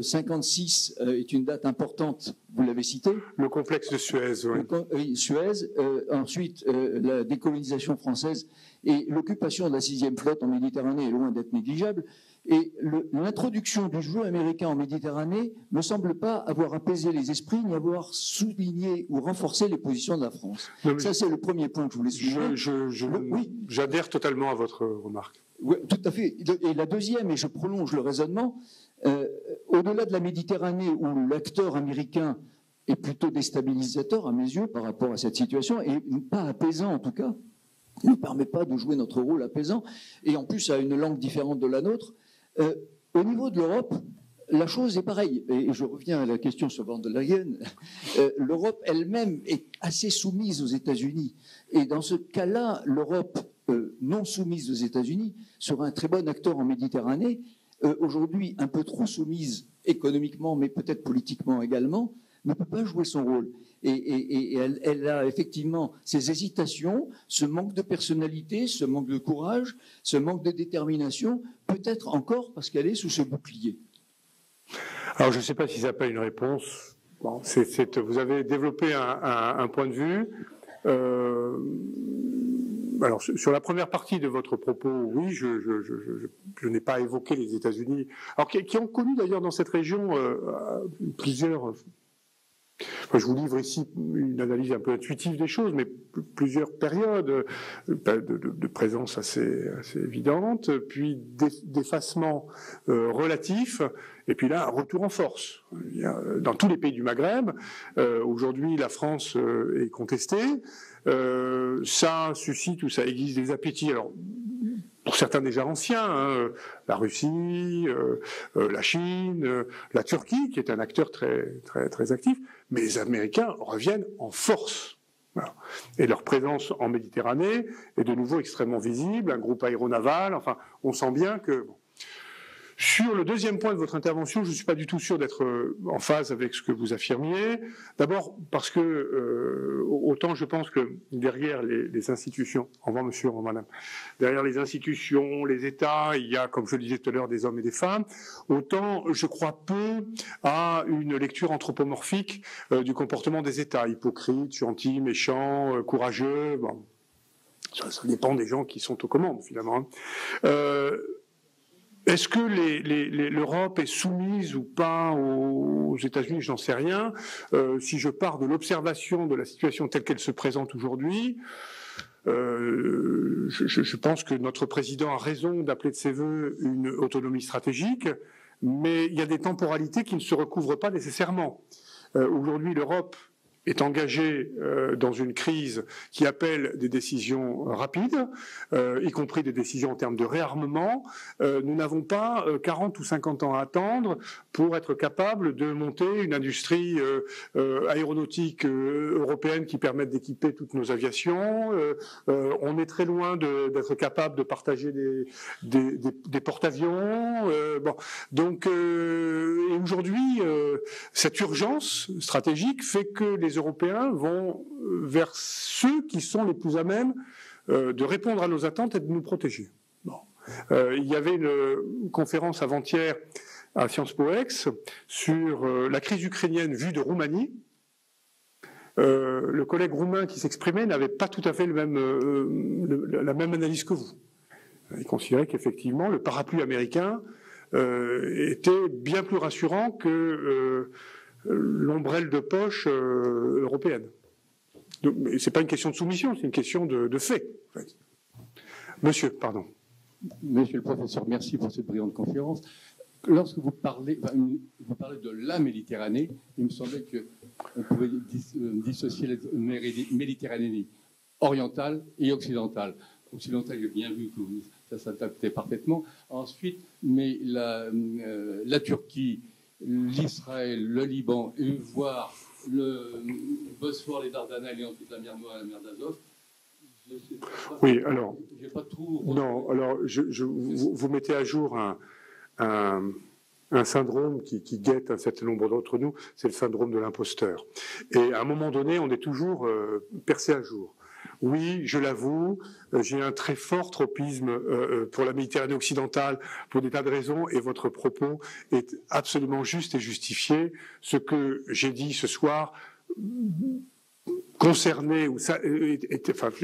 56 est une date importante, vous l'avez cité. Le complexe de Suez, oui. Oui, Suez. Ensuite, la décolonisation française et l'occupation de la 6e flotte en Méditerranée est loin d'être négligeable. Et l'introduction du jeu américain en Méditerranée ne semble pas avoir apaisé les esprits, ni avoir souligné ou renforcé les positions de la France. Non, ça, c'est le premier point que je voulais souligner. Oui, j'adhère totalement à votre remarque. Oui, tout à fait. Et la deuxième, et je prolonge le raisonnement, au-delà de la Méditerranée où l'acteur américain est plutôt déstabilisateur à mes yeux par rapport à cette situation, et pas apaisant en tout cas, ne permet pas de jouer notre rôle apaisant, et en plus a une langue différente de la nôtre. Au niveau de l'Europe, la chose est pareille. Et je reviens à la question sur Van der Leyen. L'Europe elle-même est assez soumise aux États-Unis. Et dans ce cas-là, l'Europe non soumise aux États-Unis sera un très bon acteur en Méditerranée. Aujourd'hui, un peu trop soumise économiquement, mais peut-être politiquement également, ne peut pas jouer son rôle. Et elle a effectivement ces hésitations, ce manque de personnalité, ce manque de courage, ce manque de détermination, peut-être encore parce qu'elle est sous ce bouclier. Alors je ne sais pas si ça n'a pas une réponse. Bon, vous avez développé un point de vue. Alors sur la première partie de votre propos, oui, je n'ai pas évoqué les États-Unis, alors qui ont connu d'ailleurs dans cette région plusieurs... Enfin, je vous livre ici une analyse un peu intuitive des choses, mais plusieurs périodes de présence assez évidente, puis d'effacement relatif, et puis là, un retour en force. Dans tous les pays du Maghreb, aujourd'hui, la France est contestée. Ça suscite ou ça aiguise des appétits. Alors, pour certains déjà anciens, la Russie, la Chine, la Turquie, qui est un acteur très, très, très actif, mais les Américains reviennent en force. Voilà. Et leur présence en Méditerranée est de nouveau extrêmement visible, un groupe aéronaval, enfin, on sent bien que... Bon. Sur le deuxième point de votre intervention, je ne suis pas du tout sûr d'être en phase avec ce que vous affirmiez. D'abord parce que, autant je pense que derrière les institutions, au revoir monsieur, au revoir madame, derrière les institutions, les États, il y a, comme je le disais tout à l'heure, des hommes et des femmes, autant je crois peu à une lecture anthropomorphique du comportement des États, hypocrites, gentils, méchants, courageux, bon, ça dépend des gens qui sont aux commandes finalement. Est-ce que l'Europe est soumise ou pas aux États-Unis? Je n'en sais rien. Si je pars de l'observation de la situation telle qu'elle se présente aujourd'hui, je pense que notre président a raison d'appeler de ses voeux une autonomie stratégique, mais il y a des temporalités qui ne se recouvrent pas nécessairement. Aujourd'hui, l'Europe est engagé dans une crise qui appelle des décisions rapides, y compris des décisions en termes de réarmement. Nous n'avons pas 40 ou 50 ans à attendre pour être capable de monter une industrie aéronautique européenne qui permette d'équiper toutes nos aviations. On est très loin d'être capable de partager des porte-avions. Bon. Donc, et aujourd'hui, cette urgence stratégique fait que les Européens vont vers ceux qui sont les plus à même de répondre à nos attentes et de nous protéger. Bon. Il y avait une conférence avant-hier à Sciences Po Ex sur la crise ukrainienne vue de Roumanie. Le collègue roumain qui s'exprimait n'avait pas tout à fait la même analyse que vous. Il considérait qu'effectivement le parapluie américain était bien plus rassurant que l'ombrelle de poche européenne. C'est pas une question de soumission, c'est une question de fait. En fait. Monsieur, pardon. Monsieur le professeur, merci pour cette brillante conférence. Lorsque vous parlez de la Méditerranée, il me semblait qu'on pouvait dissocier la Méditerranée orientale et occidentale. Occidentale, j'ai bien vu que ça s'adaptait parfaitement. Ensuite, mais la Turquie, l'Israël, le Liban, et voire le Bosphore, les Dardanelles et ensuite la mer Noire et la mer d'Azov. Oui, alors. J'ai pas tout. Non, alors vous mettez à jour un syndrome qui guette un certain nombre d'entre nous, c'est le syndrome de l'imposteur. Et à un moment donné, on est toujours percé à jour. Oui, je l'avoue, j'ai un très fort tropisme pour la Méditerranée occidentale pour des tas de raisons et votre propos est absolument juste et justifié. Ce que j'ai dit ce soir concernait,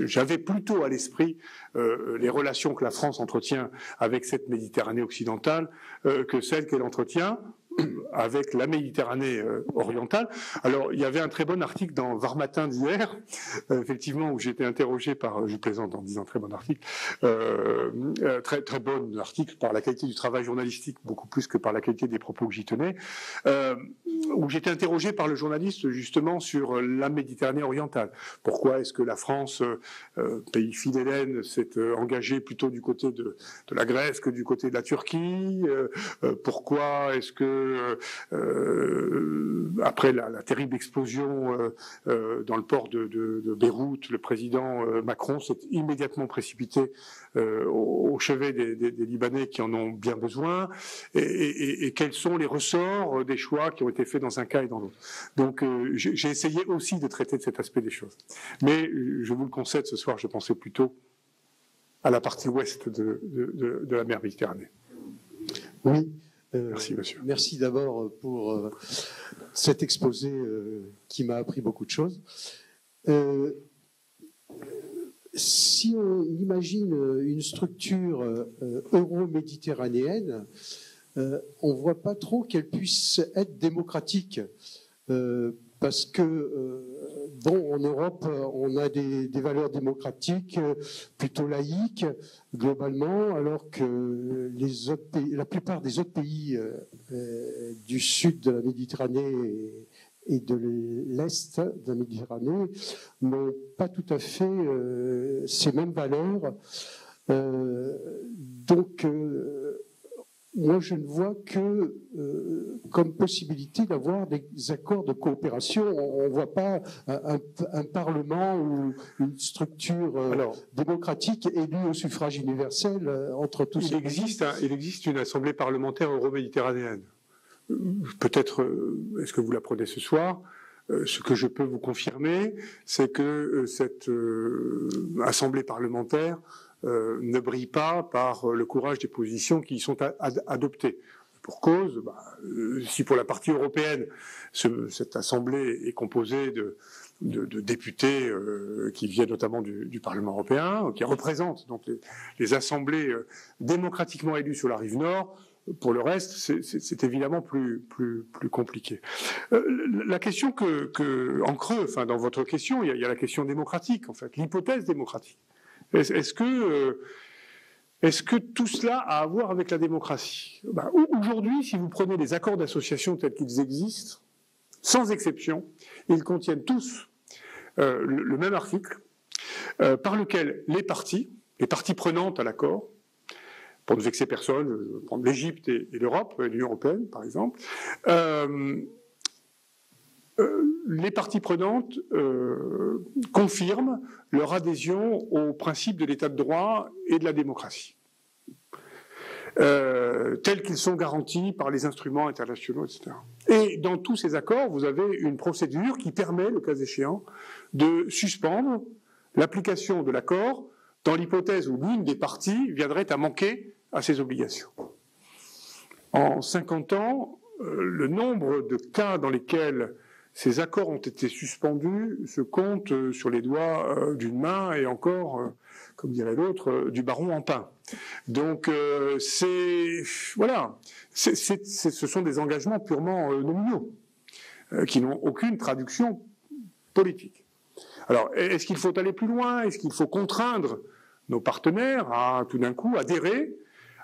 j'avais plutôt à l'esprit les relations que la France entretient avec cette Méditerranée occidentale que celles qu'elle entretient avec la Méditerranée orientale. Alors, il y avait un très bon article dans Var Matin d'hier, effectivement, où j'étais interrogé par, je plaisante en disant très bon article, très très bon article par la qualité du travail journalistique, beaucoup plus que par la qualité des propos que j'y tenais, où j'étais interrogé par le journaliste justement sur la Méditerranée orientale. Pourquoi est-ce que la France, pays philhellène, s'est engagée plutôt du côté de la Grèce que du côté de la Turquie? Pourquoi est-ce que après la terrible explosion dans le port de Beyrouth, le président Macron s'est immédiatement précipité au chevet des Libanais qui en ont bien besoin, et quels sont les ressorts des choix qui ont été faits dans un cas et dans l'autre. Donc j'ai essayé aussi de traiter de cet aspect des choses. Mais je vous le concède, ce soir, je pensais plutôt à la partie ouest de la mer Méditerranée. Oui. Merci, monsieur. Merci d'abord pour cet exposé qui m'a appris beaucoup de choses. Si on imagine une structure euro-méditerranéenne, on ne voit pas trop qu'elle puisse être démocratique. Parce que, bon, en Europe, on a des valeurs démocratiques plutôt laïques, globalement, alors que les autres pays, la plupart des autres pays du sud de la Méditerranée et de l'est de la Méditerranée n'ont pas tout à fait ces mêmes valeurs. Donc, moi, je ne vois que comme possibilité d'avoir des accords de coopération. On ne voit pas un parlement ou une structure démocratique élue au suffrage universel entre tous ces pays. Il existe une assemblée parlementaire euro-méditerranéenne. Peut-être, est-ce que vous l'apprenez ce soir ? Ce que je peux vous confirmer, c'est que cette assemblée parlementaire ne brille pas par le courage des positions qui y sont adoptées. Pour cause, si pour la partie européenne, cette assemblée est composée de députés qui viennent notamment du Parlement européen, qui représentent donc les assemblées démocratiquement élues sur la rive nord, pour le reste, c'est évidemment plus compliqué. La question en creux, enfin dans votre question, il y a la question démocratique, en fait, l'hypothèse démocratique. Est-ce que tout cela a à voir avec la démocratie ? Aujourd'hui, si vous prenez les accords d'association tels qu'ils existent, sans exception, ils contiennent tous le même article par lequel les parties prenantes à l'accord, pour ne vexer personne, je vais prendre l'Égypte et l'Europe, l'Union européenne par exemple, les parties prenantes confirment leur adhésion aux principes de l'état de droit et de la démocratie, tels qu'ils sont garantis par les instruments internationaux, etc. Et dans tous ces accords, vous avez une procédure qui permet, le cas échéant, de suspendre l'application de l'accord dans l'hypothèse où l'une des parties viendrait à manquer à ses obligations. En 50 ans, le nombre de cas dans lesquels ces accords ont été suspendus se compte sur les doigts d'une main et encore, comme dirait l'autre, du baron en pain. Donc, ce sont des engagements purement nominaux qui n'ont aucune traduction politique. Alors, est-ce qu'il faut aller plus loin? Est-ce qu'il faut contraindre nos partenaires à tout d'un coup adhérer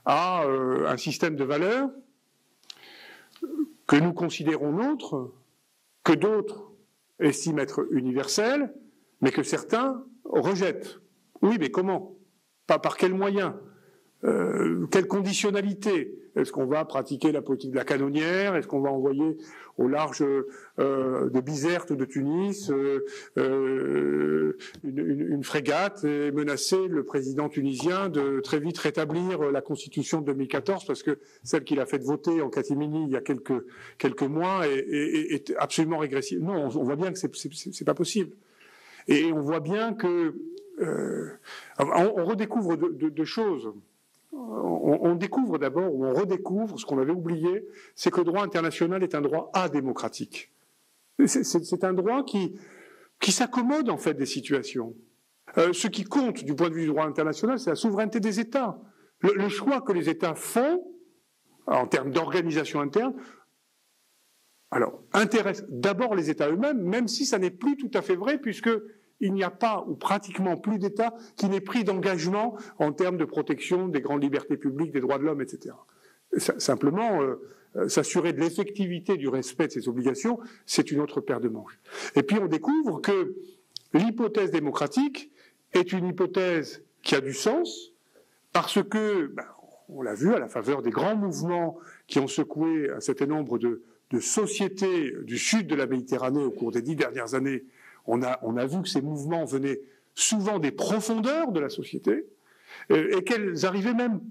à un système de valeurs que nous considérons nôtre, que d'autres estiment être universel, mais que certains rejettent? Oui, mais comment? Par quels moyens? Quelle conditionnalité? Est-ce qu'on va pratiquer la politique de la canonnière? Est-ce qu'on va envoyer au large de Bizerte ou de Tunis une frégate et menacer le président tunisien de très vite rétablir la constitution de 2014 parce que celle qu'il a fait voter en catimini il y a quelques mois est absolument régressive? Non, on voit bien que c'est pas possible. Et on voit bien que on redécouvre de choses. On découvre d'abord, ou on redécouvre ce qu'on avait oublié, c'est que le droit international est un droit adémocratique. C'est un droit qui s'accommode en fait des situations. Ce qui compte du point de vue du droit international, c'est la souveraineté des États. Le choix que les États font, en termes d'organisation interne, alors intéresse d'abord les États eux-mêmes, même si ça n'est plus tout à fait vrai, puisque il n'y a pas, ou pratiquement plus d'État qui n'ait pris d'engagement en termes de protection des grandes libertés publiques, des droits de l'homme, etc. Simplement, s'assurer de l'effectivité du respect de ces obligations, c'est une autre paire de manches. Et puis on découvre que l'hypothèse démocratique est une hypothèse qui a du sens, parce que, on l'a vu à la faveur des grands mouvements qui ont secoué un certain nombre de sociétés du sud de la Méditerranée au cours des 10 dernières années. On a vu que ces mouvements venaient souvent des profondeurs de la société et qu'elles arrivaient même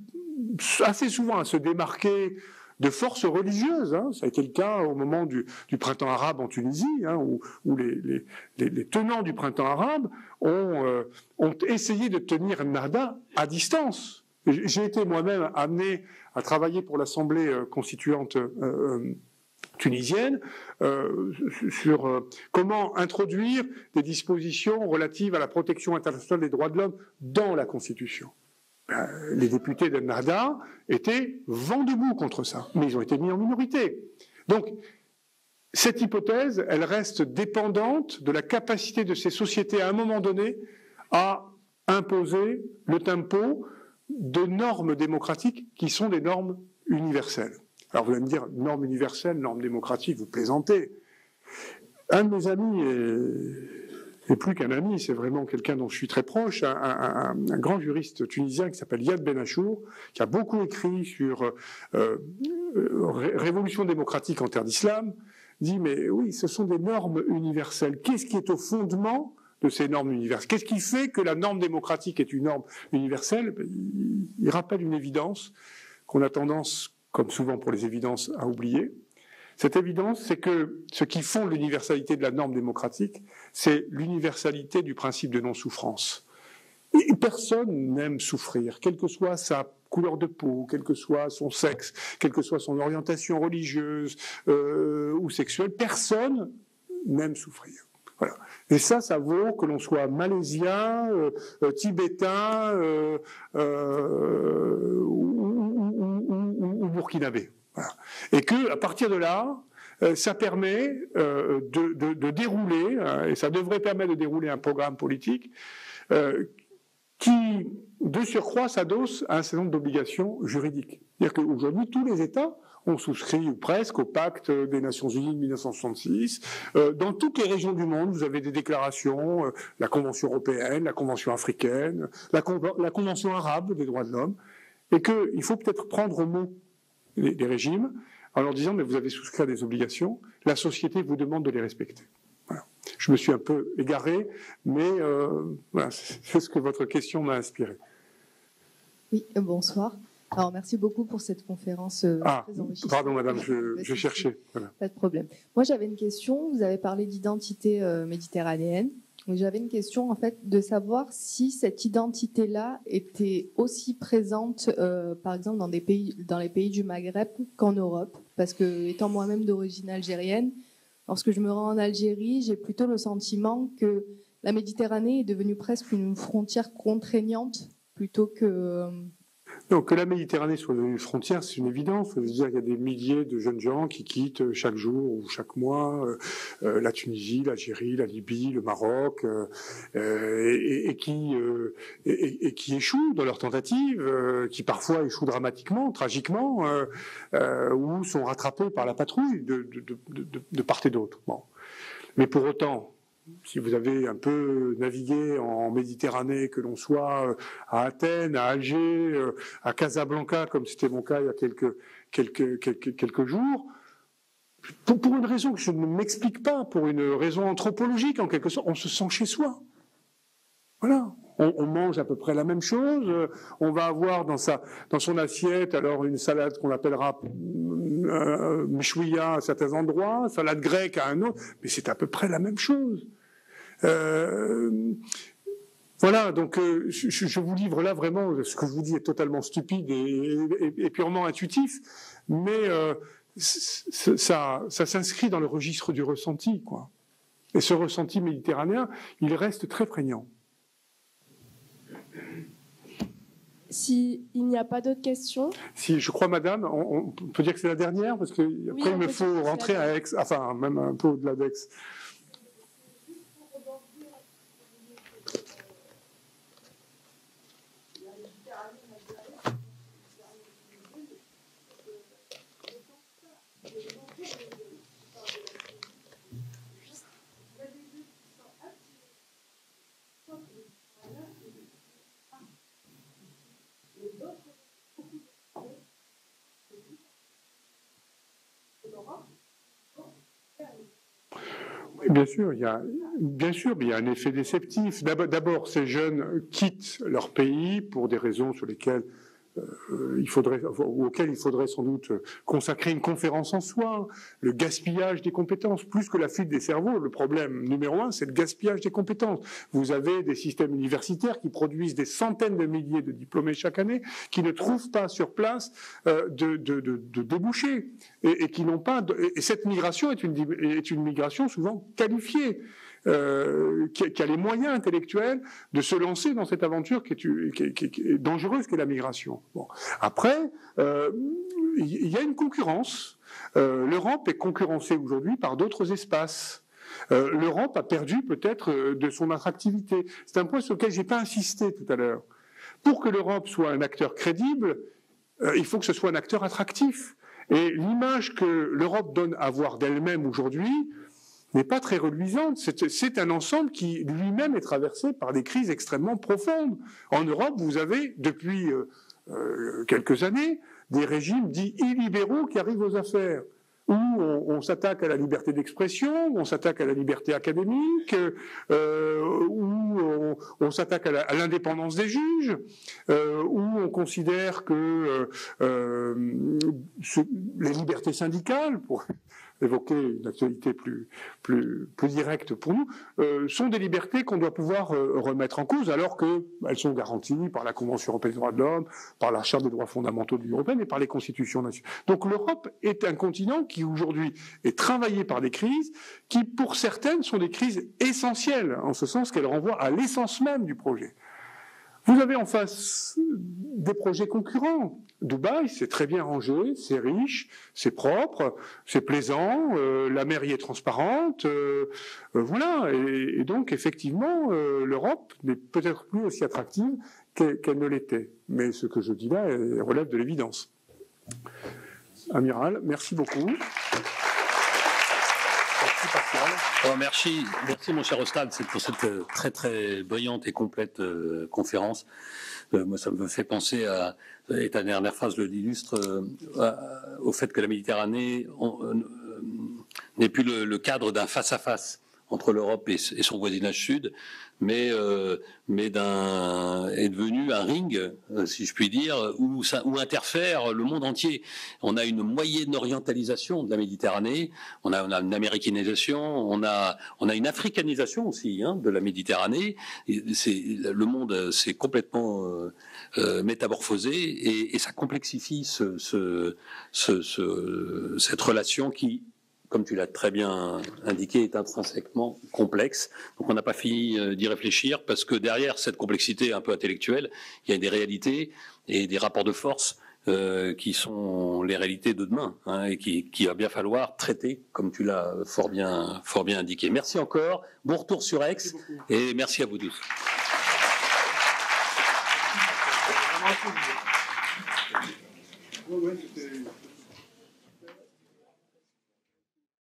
assez souvent à se démarquer de forces religieuses. Ça a été le cas au moment du printemps arabe en Tunisie, où les tenants du printemps arabe ont essayé de tenir Ennahda à distance. J'ai été moi-même amené à travailler pour l'Assemblée constituante tunisienne sur comment introduire des dispositions relatives à la protection internationale des droits de l'homme dans la Constitution. Les députés d'Ennahda étaient vent debout contre ça, mais ils ont été mis en minorité. Donc, cette hypothèse, elle reste dépendante de la capacité de ces sociétés à un moment donné à imposer le tempo de normes démocratiques qui sont des normes universelles. Alors vous allez me dire, normes universelles, normes démocratiques, vous plaisantez. Un de mes amis, et plus qu'un ami, c'est vraiment quelqu'un dont je suis très proche, un grand juriste tunisien qui s'appelle Yad Ben Achour, qui a beaucoup écrit sur révolution démocratique en terre d'islam, dit, mais oui, ce sont des normes universelles. Qu'est-ce qui est au fondement de ces normes universelles? Qu'est-ce qui fait que la norme démocratique est une norme universelle? Il rappelle une évidence qu'on a tendance, comme souvent pour les évidences, à oublier. Cette évidence, c'est que ce qui fonde l'universalité de la norme démocratique, c'est l'universalité du principe de non-souffrance. Et personne n'aime souffrir, quelle que soit sa couleur de peau, quel que soit son sexe, quelle que soit son orientation religieuse ou sexuelle, personne n'aime souffrir. Voilà. Et ça vaut que l'on soit malaisien, tibétain ou burkinabé. Voilà. Et que, à partir de là, ça permet de dérouler, et ça devrait permettre de dérouler un programme politique qui, de surcroît, s'adosse à un certain nombre d'obligations juridiques. C'est-à-dire qu'aujourd'hui, tous les États ont souscrit, ou presque, au pacte des Nations Unies de 1966. Dans toutes les régions du monde, vous avez des déclarations, la Convention européenne, la Convention africaine, la Convention arabe des droits de l'homme, et qu'il faut peut-être prendre au mot les régimes en leur disant « mais vous avez souscrit à des obligations, la société vous demande de les respecter ». Voilà. Je me suis un peu égaré, mais voilà, c'est ce que votre question m'a inspiré. Oui, bonsoir. Alors, merci beaucoup pour cette conférence très enrichissante. Pardon, madame, je cherchais. Voilà. Pas de problème. Moi, j'avais une question. Vous avez parlé d'identité méditerranéenne. J'avais une question, en fait, de savoir si cette identité-là était aussi présente, par exemple, dans les pays du Maghreb qu'en Europe. Parce que, étant moi-même d'origine algérienne, lorsque je me rends en Algérie, j'ai plutôt le sentiment que la Méditerranée est devenue presque une frontière contraignante plutôt que... Donc, que la Méditerranée soit devenue une frontière, c'est une évidence. Je veux dire, il y a des milliers de jeunes gens qui quittent chaque jour ou chaque mois la Tunisie, l'Algérie, la Libye, le Maroc, et qui échouent dans leurs tentatives, qui parfois échouent dramatiquement, tragiquement, ou sont rattrapés par la patrouille de part et d'autre. Bon. Mais pour autant, si vous avez un peu navigué en Méditerranée, que l'on soit à Athènes, à Alger, à Casablanca, comme c'était mon cas il y a quelques jours, pour une raison que je ne m'explique pas, pour une raison anthropologique en quelque sorte, on se sent chez soi. Voilà. On mange à peu près la même chose. On va avoir dans son assiette alors une salade qu'on appellera mchouia à certains endroits, salade grecque à un autre, mais c'est à peu près la même chose. Voilà, donc je vous livre là vraiment, ce que je vous dis est totalement stupide et purement intuitif, mais ça s'inscrit dans le registre du ressenti, quoi. Et ce ressenti méditerranéen, il reste très prégnant. S'il n'y a pas d'autres questions. Si, je crois, madame, on peut dire que c'est la dernière, parce qu'après, oui, il me faut rentrer à Aix, enfin, même un peu au-delà d'Aix. Bien sûr, il y a un effet déceptif. D'abord, ces jeunes quittent leur pays pour des raisons sur lesquelles auquel il faudrait sans doute consacrer une conférence en soi, le gaspillage des compétences, plus que la fuite des cerveaux. Le problème numéro un, c'est le gaspillage des compétences. Vous avez des systèmes universitaires qui produisent des centaines de milliers de diplômés chaque année, qui ne trouvent pas sur place de débouchés et qui n'ont pas. Et cette migration est une migration souvent qualifiée. Qui a les moyens intellectuels de se lancer dans cette aventure qui est dangereuse qu'est la migration. Bon. Après, il y a une concurrence. L'Europe est concurrencée aujourd'hui par d'autres espaces. L'Europe a perdu peut-être de son attractivité. C'est un point sur lequel je n'ai pas insisté tout à l'heure. Pour que l'Europe soit un acteur crédible, il faut que ce soit un acteur attractif. Et l'image que l'Europe donne à voir d'elle-même aujourd'hui n'est pas très reluisante. C'est un ensemble qui lui-même est traversé par des crises extrêmement profondes. En Europe, vous avez, depuis quelques années, des régimes dits illibéraux qui arrivent aux affaires, où on s'attaque à la liberté d'expression, où on s'attaque à la liberté académique, où on s'attaque à l'indépendance des juges, où on considère que les libertés syndicales, pour évoquer une actualité plus directe pour nous, sont des libertés qu'on doit pouvoir remettre en cause, alors qu'elles sont garanties par la Convention européenne des droits de l'homme, par la Charte des droits fondamentaux de l'Union européenne et par les constitutions nationales. Donc l'Europe est un continent qui aujourd'hui est travaillé par des crises qui, pour certaines, sont des crises essentielles, en ce sens qu'elles renvoient à l'essence même du projet. Vous avez en face des projets concurrents. Dubaï, c'est très bien rangé, c'est riche, c'est propre, c'est plaisant, la mer y est transparente, voilà. Et donc, effectivement, l'Europe n'est peut-être plus aussi attractive qu'elle ne l'était. Mais ce que je dis là relève de l'évidence. amiral. Merci beaucoup. Merci Pascal. Alors, merci mon cher Ostad, pour cette très très brillante et complète conférence. Moi, ça me fait penser et ta dernière phrase l'illustre, au fait que la Méditerranée n'est plus le cadre d'un face-à-face entre l'Europe et son voisinage sud, mais est devenu un ring, si je puis dire, où interfère le monde entier. On a une moyenne orientalisation de la Méditerranée, on a une américanisation, on a une africanisation aussi de la Méditerranée. Le monde s'est complètement métamorphosé et ça complexifie cette relation qui, comme tu l'as très bien indiqué, est intrinsèquement complexe. Donc on n'a pas fini d'y réfléchir parce que derrière cette complexité un peu intellectuelle, il y a des réalités et des rapports de force qui sont les réalités de demain et qui va bien falloir traiter, comme tu l'as fort bien indiqué. Merci encore, bon retour sur Aix et merci à vous tous. Ouais,